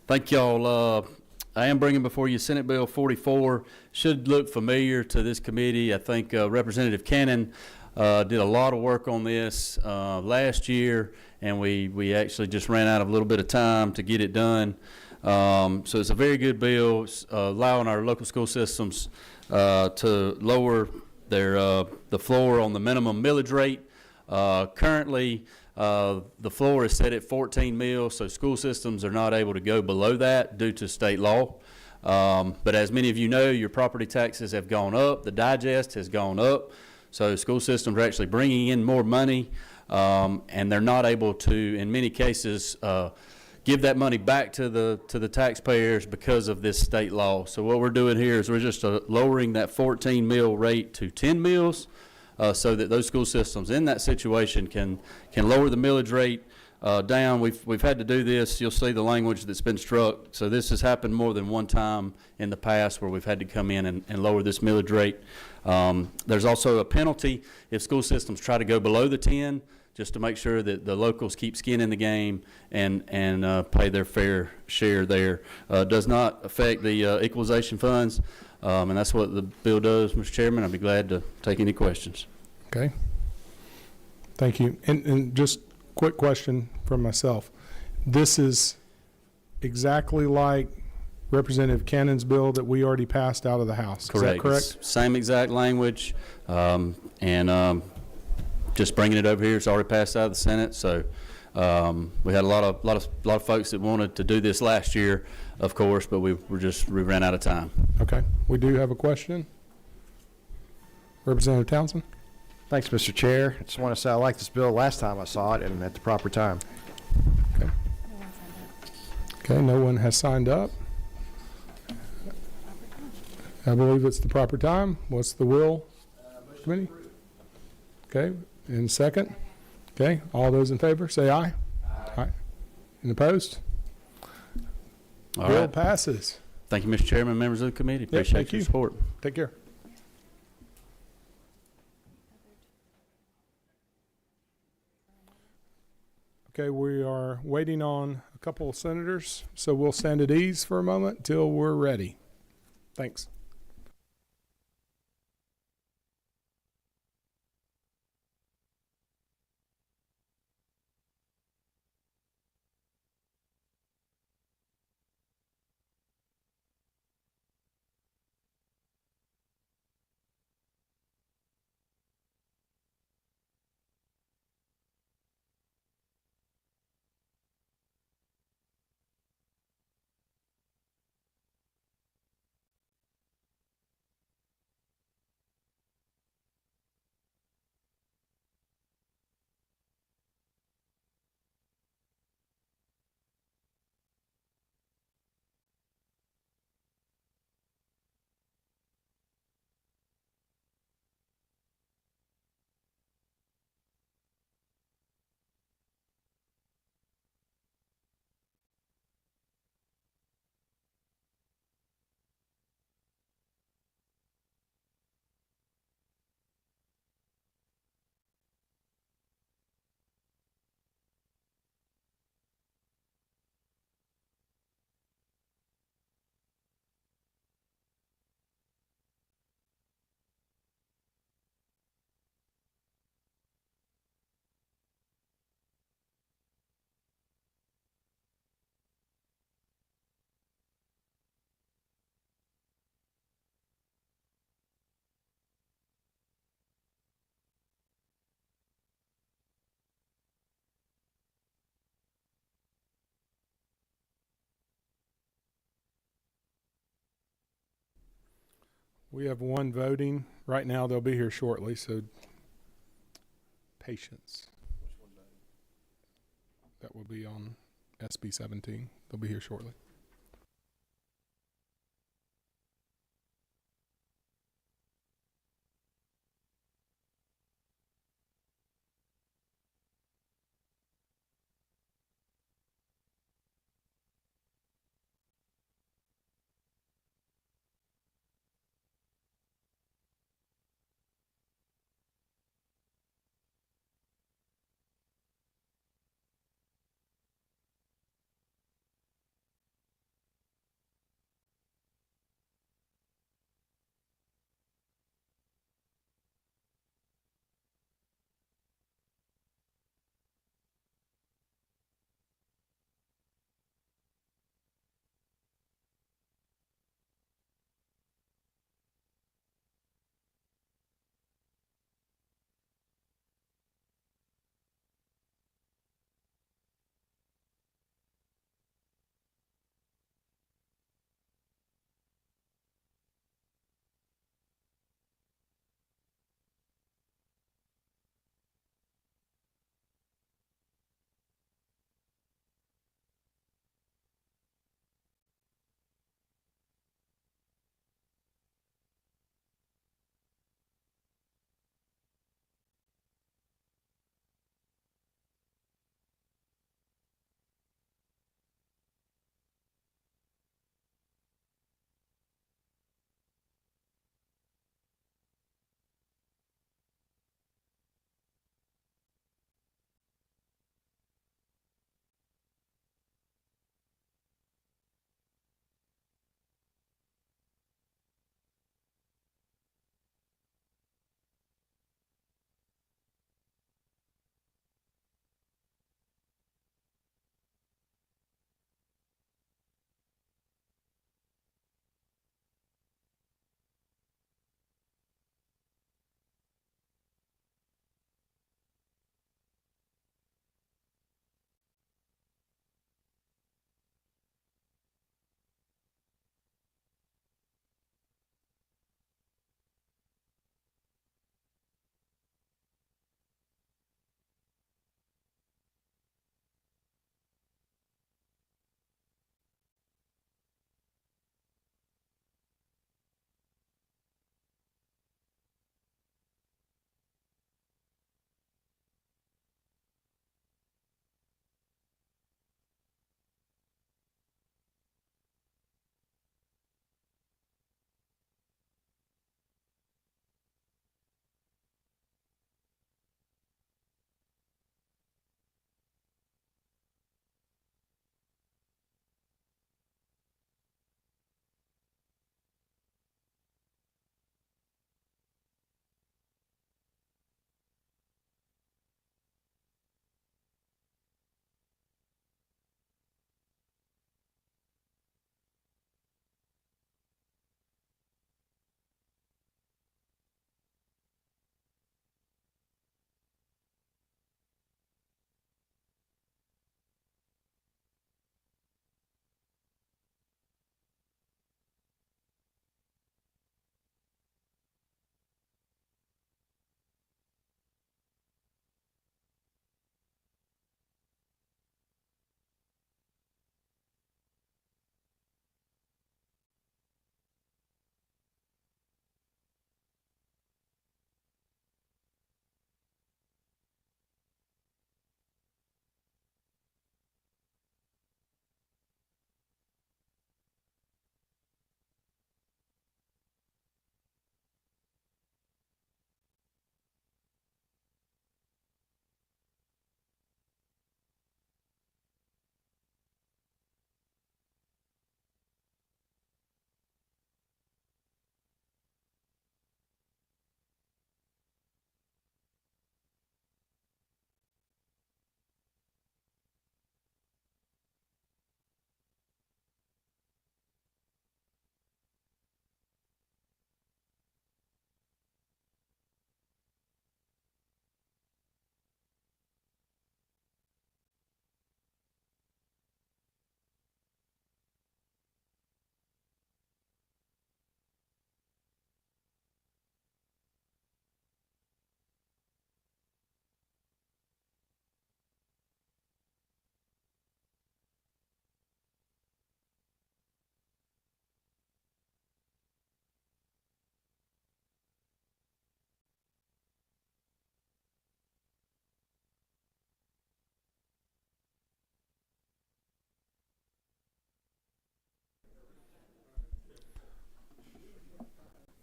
thank y'all. I am bringing before you Senate Bill 44. Should look familiar to this committee. I think Representative Cannon did a lot of work on this last year, and we actually just ran out of a little bit of time to get it done. So it's a very good bill, allowing our local school systems to lower the floor on the minimum millage rate. Currently, the floor is set at 14 mils, so school systems are not able to go below that due to state law. But as many of you know, your property taxes have gone up, the digest has gone up, so school systems are actually bringing in more money, and they're not able to, in many cases, give that money back to the taxpayers because of this state law. So what we're doing here is we're just lowering that 14 mil rate to 10 mils so that those school systems in that situation can lower the millage rate down. We've had to do this. You'll see the language that's been struck. So this has happened more than one time in the past where we've had to come in and lower this millage rate. There's also a penalty if school systems try to go below the 10, just to make sure that the locals keep skin in the game and pay their fair share there. Does not affect the equalization funds, and that's what the bill does, Mr. Chairman. I'd be glad to take any questions. Okay. Thank you. And just quick question from myself. This is exactly like Representative Cannon's bill that we already passed out of the House. Correct. Is that correct? It's same exact language, and just bringing it over here. It's already passed out of the Senate, so we had a lot of folks that wanted to do this last year, of course, but we ran out of time. Okay. We do have a question. Representative Townsend. Thanks, Mr. Chair. I just want to say I liked this bill last time I saw it and at the proper time. Okay. Okay. No one has signed up. I believe it's the proper time. What's the will? Committee. Okay. In second? Okay, all those in favor, say aye. Aye. And opposed? All Bill right. passes. Thank you, Mr. Chairman, members of the committee. Appreciate thank your you. support. Take care. Okay, we are waiting on a couple of senators, so we'll stand at ease for a moment till we're ready. Thanks. We have one voting. Right now, they'll be here shortly, so patience. That will be on SB 17. They'll be here shortly.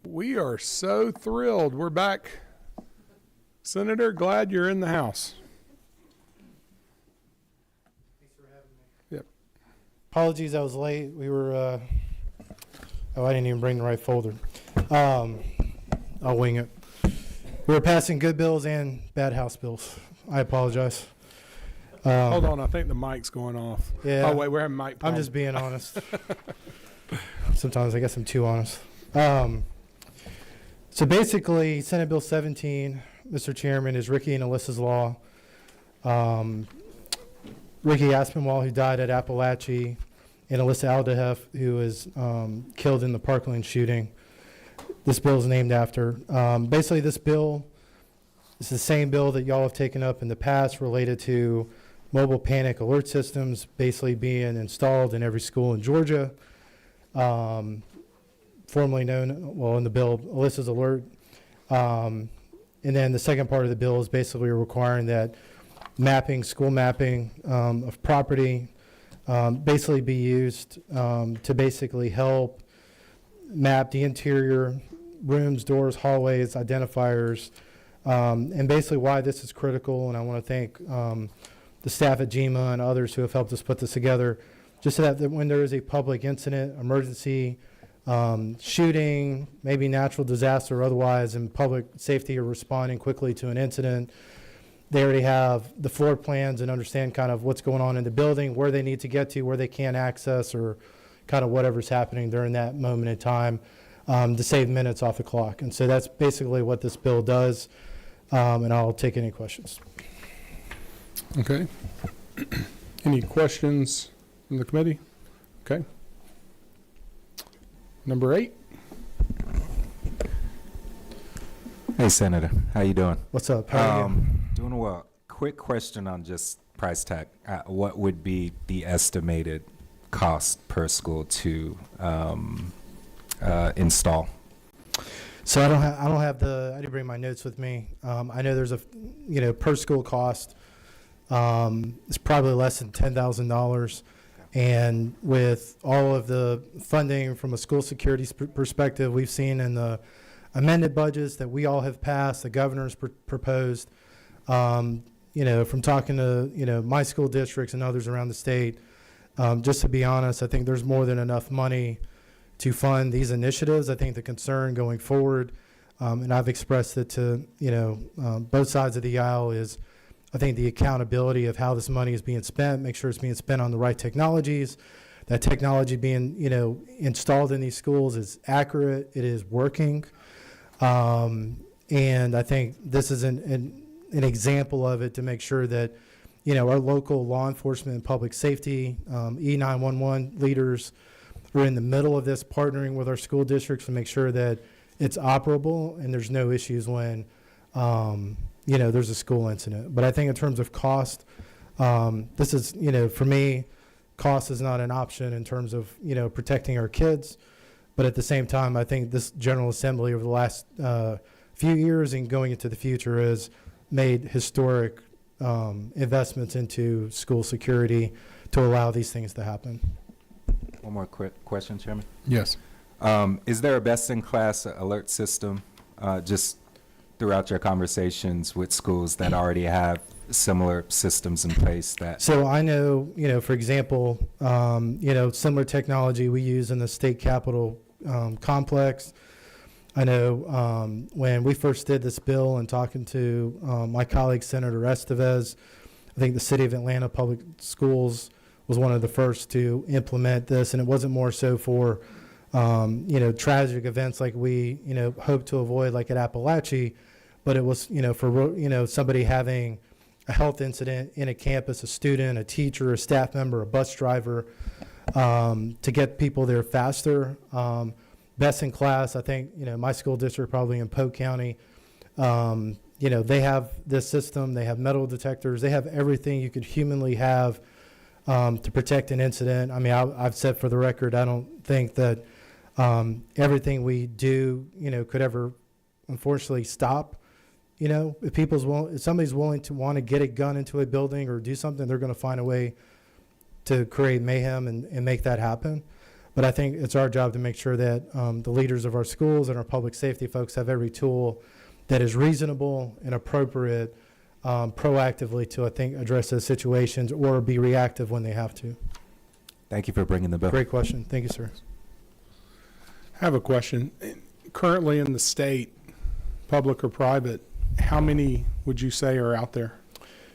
We are so thrilled. We're back. Senator, glad you're in the House. Yep. Apologies, I was late. We were, I didn't even bring the right folder. I'll wing it. We were passing good bills and bad House bills. I apologize. Hold on, I think the mic's going off. Yeah. Oh, wait, we're having mic I'm problems. just being honest. Sometimes I guess I'm too honest. So basically, Senate Bill 17, Mr. Chairman, is Ricky and Alyssa's law. Ricky Aspinwall, who died at Appalachia, and Alyssa Aldahef, who was killed in the Parkland shooting. This bill is named after. Basically, this bill is the same bill that y'all have taken up in the past related to mobile panic alert systems basically being installed in every school in Georgia. Formerly known, well, in the bill, Alyssa's Alert. And then the second part of the bill is basically requiring that school mapping of property basically be used to basically help map the interior rooms, doors, hallways, identifiers, and basically why this is critical. And I want to thank the staff at GEMA and others who have helped us put this together, just so that when there is a public incident, emergency, shooting, maybe natural disaster or otherwise, and public safety are responding quickly to an incident, they already have the floor plans and understand kind of what's going on in the building, where they need to get to, where they can't access, or kind of whatever's happening during that moment in time to save minutes off the clock. And so that's basically what this bill does, and I'll take any questions. Okay. Any questions from the committee? Okay. Number 8. Hey, Senator. How you doing? What's up? How are you? Doing well. Quick question on just price tag. What would be the estimated cost per school to install? So I didn't bring my notes with me. I know there's a, per school cost. It's probably less than $10,000. And with all of the funding from a school security perspective, we've seen in the amended budgets that we all have passed, the governor's proposed, from talking to, my school districts and others around the state, just to be honest, I think there's more than enough money to fund these initiatives. I think the concern going forward, and I've expressed it to, both sides of the aisle, is I think the accountability of how this money is being spent, make sure it's being spent on the right technologies, that technology being, installed in these schools is accurate, it is working. And I think this is an example of it to make sure that, our local law enforcement and public safety, E911 leaders are in the middle of this, partnering with our school districts to make sure that it's operable and there's no issues when, there's a school incident. But I think in terms of cost, this is, for me, cost is not an option in terms of, protecting our kids. But at the same time, I think this General Assembly over the last few years and going into the future has made historic investments into school security to allow these things to happen. One more quick question, Chairman. Yes. Is there a best-in-class alert system just throughout your conversations with schools that already have similar systems in place that? So I know, for example, similar technology we use in the state capitol complex. I know when we first did this bill and talking to my colleague, Senator Estevez, I think the City of Atlanta Public Schools was one of the first to implement this, and it wasn't more so for, tragic events like we, hope to avoid, like at Appalachia, but it was, for, somebody having a health incident in a campus, a student, a teacher, a staff member, a bus driver, to get people there faster. Best in class, I think, my school district probably in Polk County, they have this system, they have metal detectors, they have everything you could humanly have to protect an incident. I mean, I've said for the record, I don't think that everything we do, could ever, unfortunately, stop. If somebody's willing to want to get a gun into a building or do something, they're going to find a way to create mayhem and make that happen. But I think it's our job to make sure that the leaders of our schools and our public safety folks have every tool that is reasonable and appropriate proactively to, I think, address those situations or be reactive when they have to. Thank you for bringing the bill. Great question. Thank you, sir. I have a question. Currently in the state, public or private, how many would you say are out there?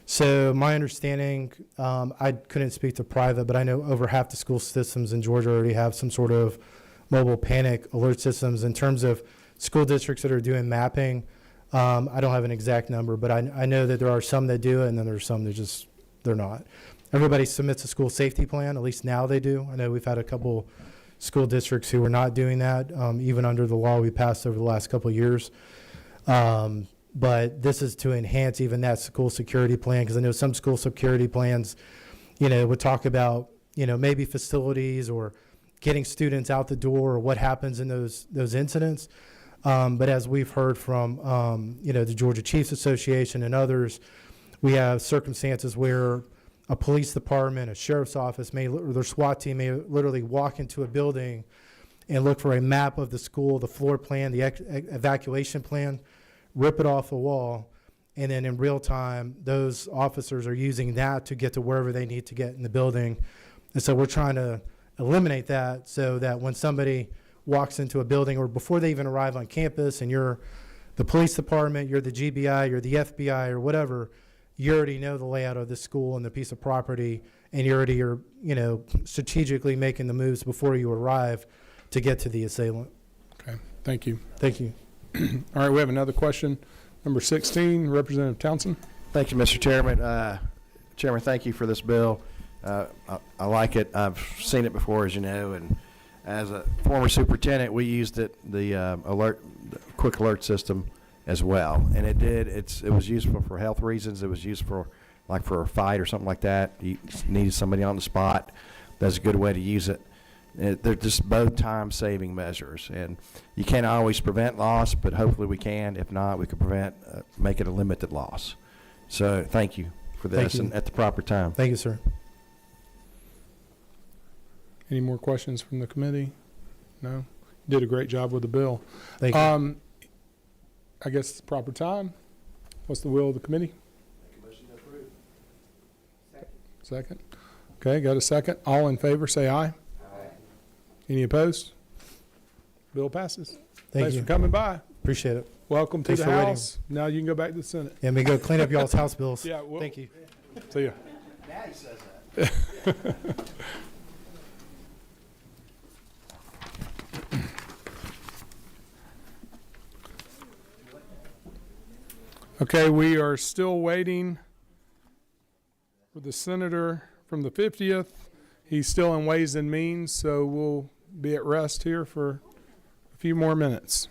So my understanding, I couldn't speak to private, but I know over half the school systems in Georgia already have some sort of mobile panic alert systems. In terms of school districts that are doing mapping, I don't have an exact number, but I know that there are some that do it, and then there's some that they're not. Everybody submits a school safety plan, at least now they do. I know we've had a couple school districts who were not doing that, even under the law we passed over the last couple of years. But this is to enhance even that school security plan, because I know some school security plans, would talk about, maybe facilities or getting students out the door or what happens in those incidents. But as we've heard from, the Georgia Chiefs Association and others, we have circumstances where a police department, a sheriff's office, or their SWAT team may literally walk into a building and look for a map of the school, the floor plan, the evacuation plan, rip it off the wall, and then in real time, those officers are using that to get to wherever they need to get in the building. And so we're trying to eliminate that so that when somebody walks into a building or before they even arrive on campus and you're the police department, you're the GBI, you're the FBI or whatever, you already know the layout of the school and the piece of property, and you already are, strategically making the moves before you arrive to get to the assailant. Okay, thank you. Thank you. All right, we have another question. Number 16, Representative Townsend. Thank you, Mr. Chairman. Chairman, thank you for this bill. I like it. I've seen it before, as you know, and as a former superintendent, we used the quick alert system as well, and it was useful for health reasons. It was used for a fight or something like that. You needed somebody on the spot. That's a good way to use it. They're just both time-saving measures, and you can't always prevent loss, but hopefully we can. If not, we can make it a limited loss. So thank you for this, and at the proper time. Thank you, sir. Any more questions from the committee? No? You did a great job with the bill. Thank you. I guess it's the proper time. What's the will of the committee? Second. Okay, got a second. All in favor, say aye. Any opposed? Bill passes. Thanks for coming by. Appreciate it. Welcome Thanks to for the waiting. House. Now you can go back to the Senate. And we go clean up y'all's house bills. Yeah. Well, Thank you. See ya. Now he says that. Okay, we are still waiting for the senator from the 50th. He's still in Ways and Means, so we'll be at rest here for a few more minutes.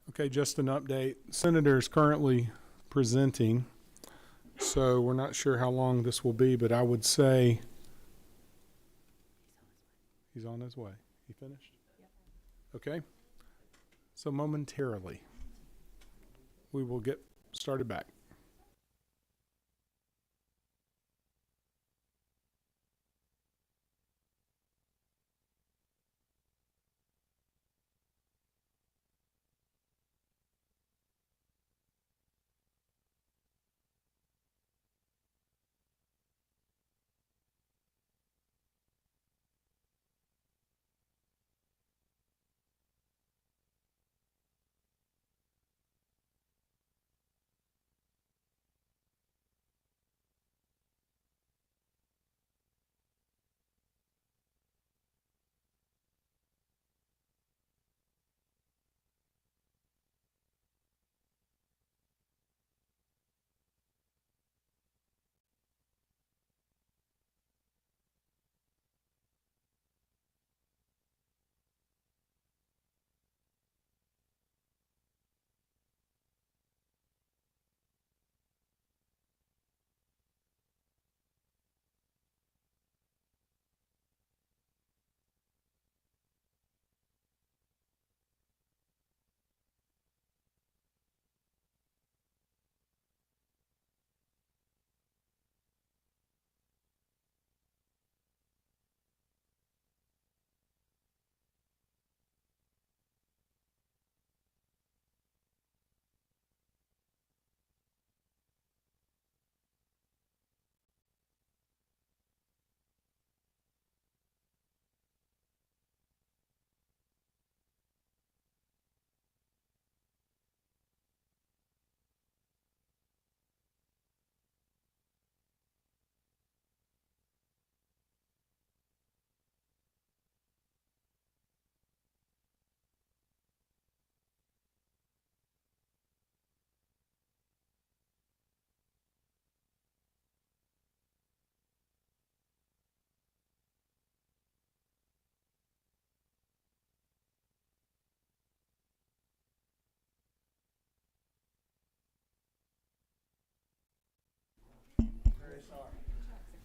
Okay, just an update. Senator is currently presenting, so we're not sure how long this will be, but I would say he's on his way. He finished? Okay. So momentarily, we will get started back.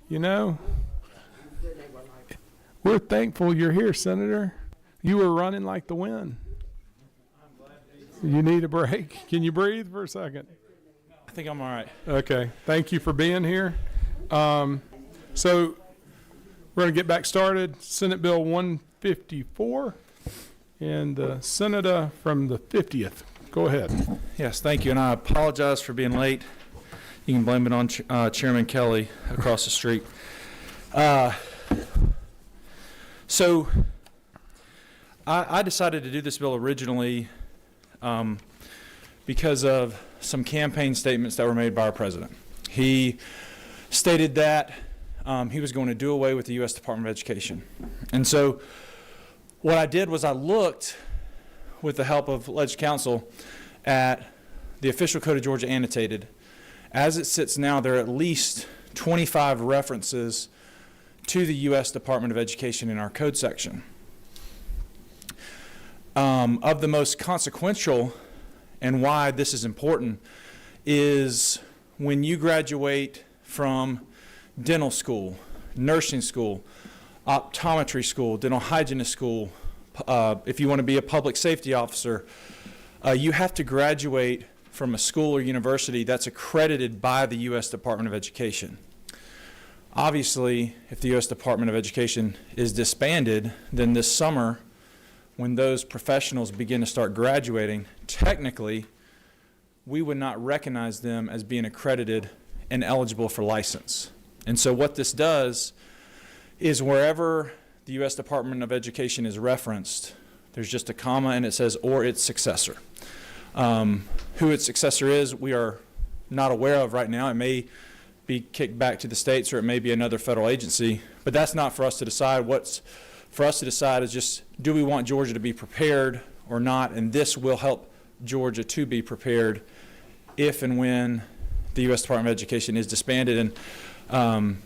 You know, we're thankful you're here, Senator. You were running like the wind. You need a break. Can you breathe for a second? I think I'm all right. Okay. Thank you for being here. So we're going to get back started. Senate Bill 154 and the Senator from the 50th. Go ahead. Yes, thank you, and I apologize for being late. You can blame it on Chairman Kelly across the street. So I decided to do this bill originally because of some campaign statements that were made by our president. He stated that he was going to do away with the U.S. Department of Education. And so what I did was I looked, with the help of Ledge Counsel, at the official Code of Georgia annotated. As it sits now, there are at least 25 references to the U.S. Department of Education in our code section. Of the most consequential, and why this is important, is when you graduate from dental school, nursing school, optometry school, dental hygienist school, if you want to be a public safety officer, you have to graduate from a school or university that's accredited by the U.S. Department of Education. Obviously, if the U.S. Department of Education is disbanded, then this summer, when those professionals begin to start graduating, technically, we would not recognize them as being accredited and eligible for license. And so what this does is wherever the U.S. Department of Education is referenced, there's just a comma and it says, or its successor. Who its successor is, we are not aware of right now. It may be kicked back to the states, or it may be another federal agency, but that's not for us to decide. What's for us to decide is just, do we want Georgia to be prepared or not? And this will help Georgia to be prepared if and when the U.S. Department of Education is disbanded. And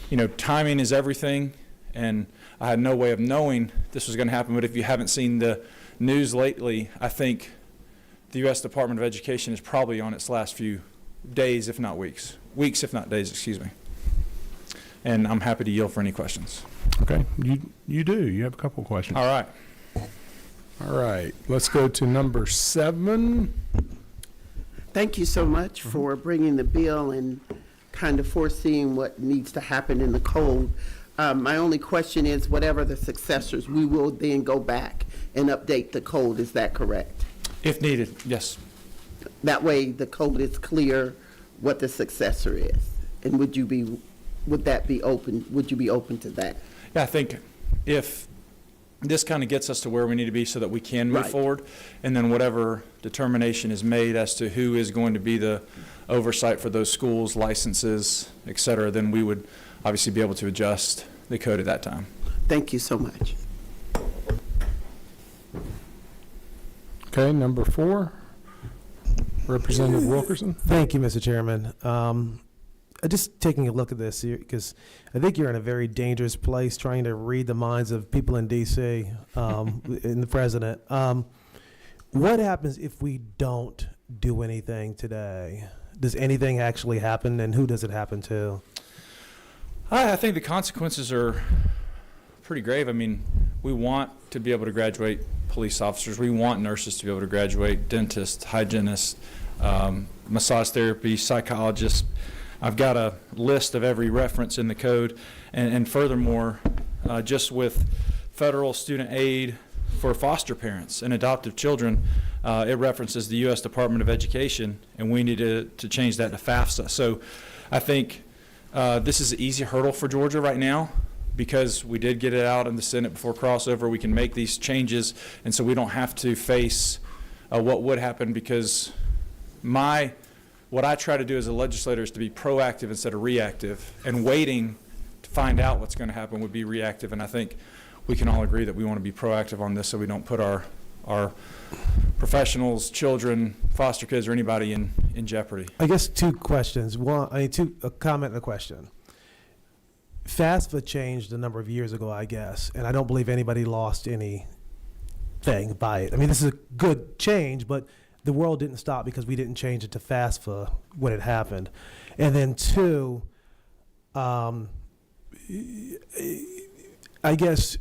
you know, timing is everything, and I had no way of knowing this was going to happen, but if you haven't seen the news lately, I think the U.S. Department of Education is probably on its last few days, if not weeks. Weeks, if not days, excuse me. And I'm happy to yield for any questions. Okay, you do. You have a couple of questions. All right. All right, let's go to number 7. Thank you so much for bringing the bill and kind of foreseeing what needs to happen in the code. My only question is, whatever the successors, we will then go back and update the code. Is that correct? If needed, yes. That way the code is clear what the successor is. And would you be open to that? Yeah, I think if this kind of gets us to where we need to be so that we can move Right. forward, and then whatever determination is made as to who is going to be the oversight for those schools, licenses, et cetera, then we would obviously be able to adjust the code at that time. Thank you so much. Okay, number 4, Representative Wilkerson. Thank you, Mr. Chairman. Just taking a look at this here, because I think you're in a very dangerous place trying to read the minds of people in D.C. And the president. What happens if we don't do anything today? Does anything actually happen, and who does it happen to? I think the consequences are pretty grave. I mean, we want to be able to graduate police officers. We want nurses to be able to graduate, dentists, hygienists, massage therapy, psychologists. I've got a list of every reference in the code, and furthermore, just with federal student aid for foster parents and adoptive children, it references the U.S. Department of Education, and we need to change that to FAFSA. So I think this is an easy hurdle for Georgia right now, because we did get it out in the Senate before crossover. We can make these changes, and so we don't have to face what would happen, because what I try to do as a legislator is to be proactive instead of reactive, and waiting to find out what's going to happen would be reactive. And I think we can all agree that we want to be proactive on this so we don't put our professionals, children, foster kids, or anybody in jeopardy. I guess 2 questions. One, a comment and a question. FAFSA changed a number of years ago, I guess, and I don't believe anybody lost anything by it. I mean, this is a good change, but the world didn't stop because we didn't change it to FAFSA when it happened. And then 2, I guess,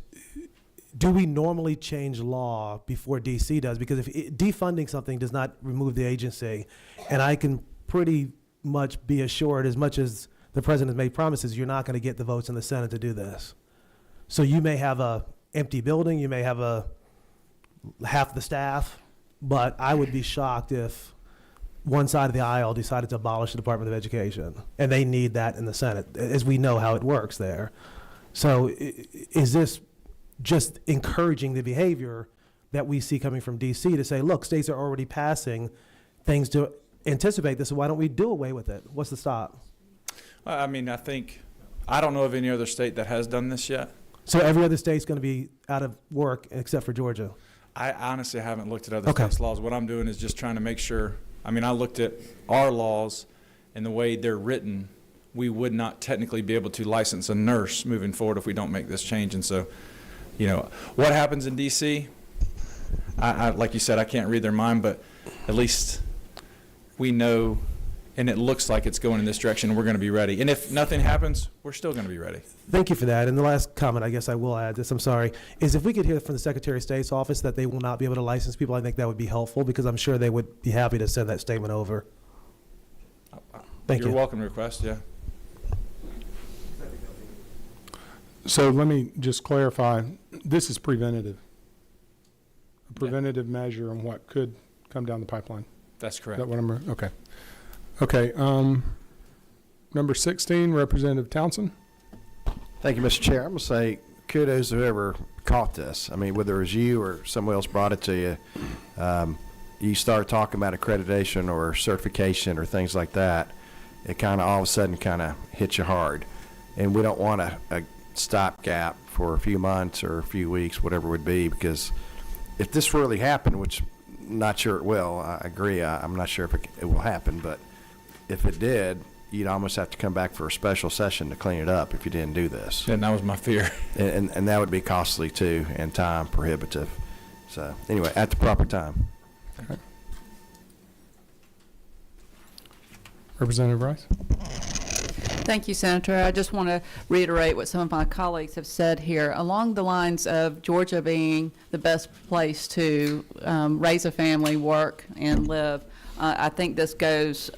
do we normally change law before DC does? Because if defunding something does not remove the agency, and I can pretty much be assured, as much as the president has made promises, you're not going to get the votes in the Senate to do this. So you may have a empty building, you may have half the staff, but I would be shocked if one side of the aisle decided to abolish the Department of Education, and they need that in the Senate, as we know how it works there. So is this just encouraging the behavior that we see coming from D.C. to say, look, states are already passing things to anticipate this, so why don't we do away with it? What's the stop? I mean, I don't know of any other state that has done this yet. So every other state's going to be out of work except for Georgia? I honestly haven't looked at other states' laws. What I'm doing is just trying to make sure. I mean, I looked at our laws and the way they're written. We would not technically be able to license a nurse moving forward if we don't make this change. And so, what happens in D.C., I like you said, I can't read their mind, but at least we know, and it looks like it's going in this direction, and we're going to be ready. And if nothing happens, we're still going to be ready. Thank you for that. And the last comment, I guess I will add this, I'm sorry, is if we could hear from the Secretary of State's office that they will not be able to license people, I think that would be helpful, because I'm sure they would be happy to send that statement over. Thank you. You're welcome to request, yeah. So let me just clarify, this is preventative. A preventative measure on what could come down the pipeline. That's correct. Is that what I'm, okay. Okay, number 16, Representative Townsend. Thank you, Mr. Chair. I'm going to say kudos to whoever caught this. I mean, whether it was you or someone else brought it to you, you start talking about accreditation or certification or things like that, it kind of all of a sudden kind of hits you hard. And we don't want a stopgap for a few months or a few weeks, whatever it would be, because if this really happened, which I'm not sure it will, I agree, I'm not sure if it will happen, but if it did, you'd almost have to come back for a special session to clean it up if you didn't do this. And that was my fear. And that would be costly too, and time prohibitive. So anyway, at the proper time. Okay. Representative Rice. Thank you, Senator. I just want to reiterate what some of my colleagues have said here. Along the lines of Georgia being the best place to raise a family, work, and live, I think this goes,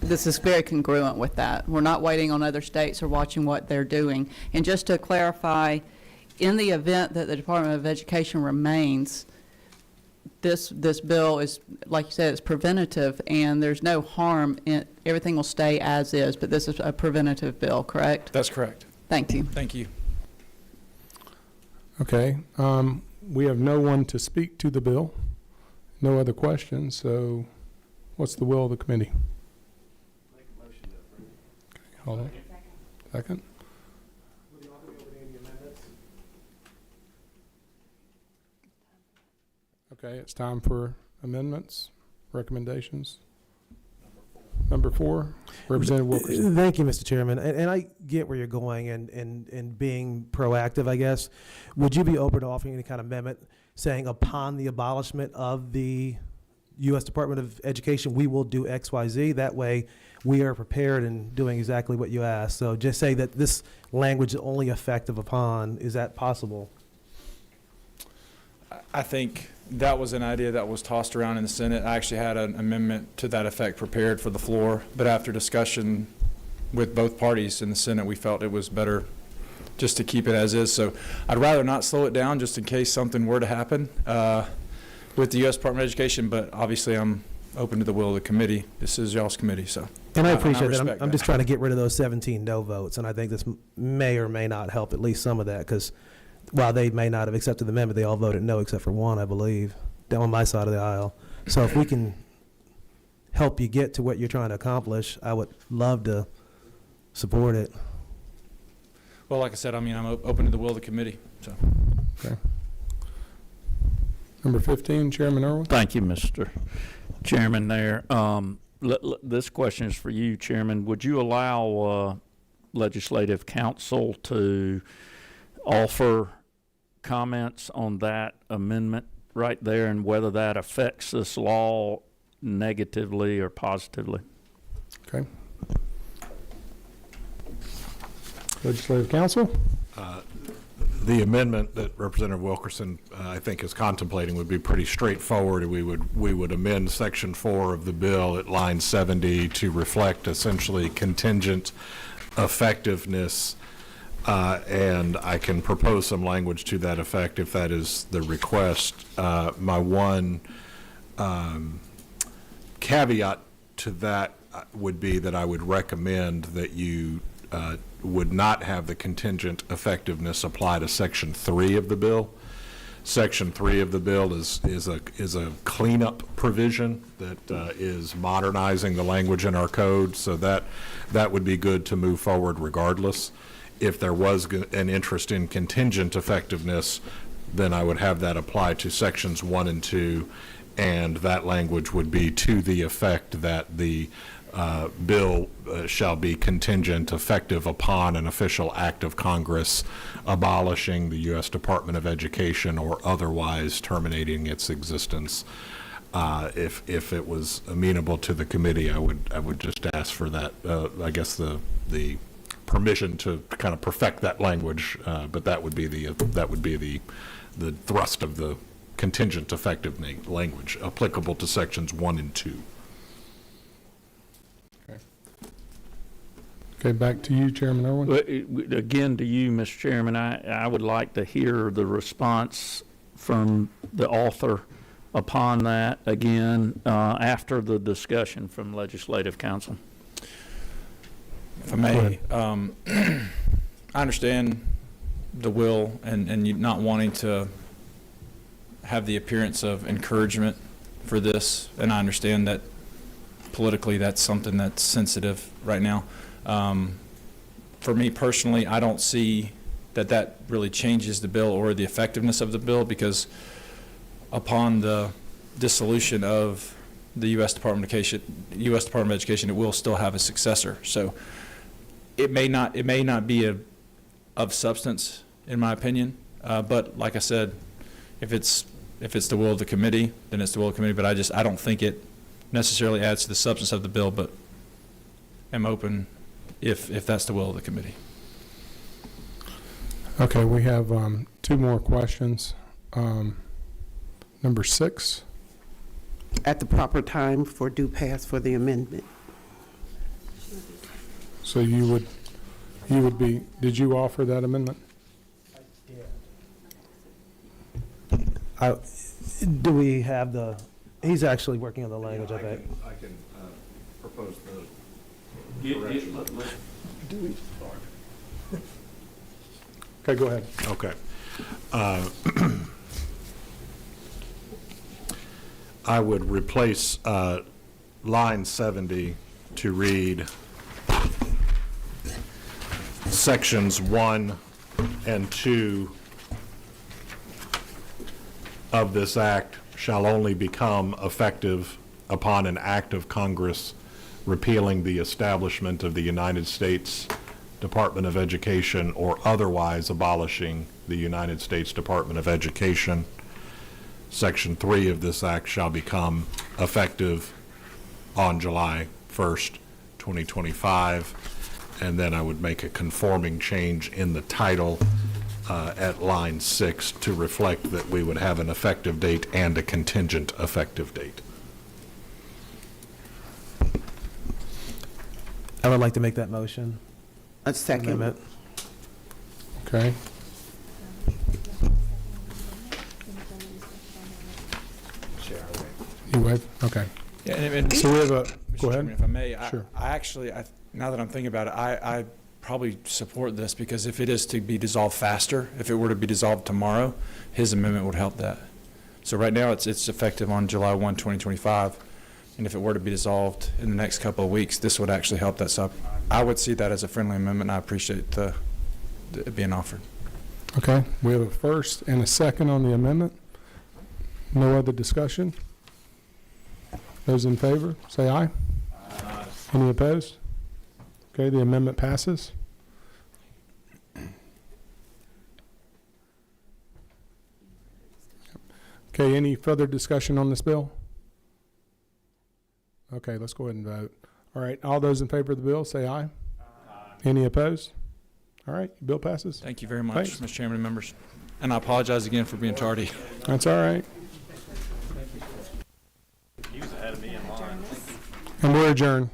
this is very congruent with that. We're not waiting on other states or watching what they're doing. And just to clarify, in the event that the Department of Education remains, this bill is, like you said, it's preventative, and there's no harm in everything will stay as is, but this is a preventative bill, correct? That's correct. Thank you. Thank you. Okay. We have no one to speak to the bill. No other questions. So what's the will of the committee? Make a motion to approve. Okay, hold on. Second. Would the author be open to any amendments? Okay, it's time for amendments, recommendations. Number 4, Representative Wilkerson. Thank you, Mr. Chairman. And I get where you're going and being proactive, I guess. Would you be open to offering any kind of amendment saying upon the abolishment of the U.S. Department of Education, we will do X, Y, Z? That way we are prepared and doing exactly what you asked. So just say that this language is only effective upon. Is that possible? I think that was an idea that was tossed around in the Senate. I actually had an amendment to that effect prepared for the floor, but after discussion with both parties in the Senate, we felt it was better just to keep it as is. So I'd rather not slow it down just in case something were to happen with the U.S. Department of Education, but obviously I'm open to the will of the committee. This is y'all's committee, so. And I appreciate that. respect I'm just trying to get rid of those 17 no votes, and I think this may or may not help at least some of that, because while they may not have accepted the amendment, they all voted no except for one, I believe, down on my side of the aisle. So if we can help you get to what you're trying to accomplish, I would love to support it. Well, like I said, I mean, I'm open to the will of the committee, so. Okay. Number 15, Chairman Irwin. Thank you, Mr. Chairman there. This question is for you, Chairman. Would you allow Legislative Council to offer comments on that amendment right there and whether that affects this law negatively or positively? Okay. Legislative Council? The amendment that Representative Wilkerson, I think, is contemplating would be pretty straightforward. We would amend Section 4 of the bill at line 70 to reflect essentially contingent effectiveness, and I can propose some language to that effect if that is the request. My one caveat to that would be that I would recommend that you would not have the contingent effectiveness apply to Section 3 of the bill. Section 3 of the bill is a cleanup provision that is modernizing the language in our code, so that would be good to move forward regardless. If there was an interest in contingent effectiveness, then I would have that apply to Sections 1 and 2, and that language would be to the effect that the bill shall be contingent effective upon an official act of Congress abolishing the U.S. Department of Education or otherwise terminating its existence. If it was amenable to the committee, I would just ask for that. I guess the permission to kind of perfect that language, but that would be the thrust of the contingent effective language applicable to Sections 1 and 2. Okay, back to you, Chairman Irwin. Again, to you, Mr. Chairman, I would like to hear the response from the author upon that again after the discussion from Legislative Council. If I may, I understand the will and you not wanting to have the appearance of encouragement for this, and I understand that politically that's something that's sensitive right now. For me personally, I don't see that really changes the bill or the effectiveness of the bill, because upon the dissolution of the U.S. Department of Education, it will still have a successor. So it may not be of substance, in my opinion. But like I said, if it's the will of the committee, then it's the will of the committee. But I don't think it necessarily adds to the substance of the bill, but am open if that's the will of the committee. Okay, we have two more questions. Number 6. At the proper time for due pass for the amendment. So you would be, did you offer that amendment? Do we have the, he's actually working on the language, I think. I can propose the correction. Okay, go ahead. Okay. I would replace line 70 to read sections 1 and 2 of this act shall only become effective upon an act of Congress repealing the establishment of the United States Department of Education or otherwise abolishing the United States Department of Education. Section 3 of this act shall become effective on July 1st, 2025. And then I would make a conforming change in the title at line 6 to reflect that we would have an effective date and a contingent effective date. I would like to make that motion. A second. Amendment. Okay. You waive? Okay. Yeah, and So we have a, Mr. go Chairman, ahead. if I may, Sure. I actually, now that I'm thinking about it, I probably support this because if it is to be dissolved faster, if it were to be dissolved tomorrow, his amendment would help that. So right now, it's effective on July 1, 2025, and if it were to be dissolved in the next couple of weeks, this would actually help that. So I would see that as a friendly amendment, and I appreciate it being offered. Okay, we have a first and a second on the amendment. No other discussion? Those in favor, say aye. Aye. Any opposed? Okay, the amendment passes. Okay, any further discussion on this bill? Okay, let's go ahead and vote. All right, all those in favor of the bill, say aye. Aye. Any opposed? All right, bill passes. Thank you very much, Thanks. Mr. Chairman and members. And I apologize again for being tardy. That's all right. He was ahead of me in line. And we're adjourned.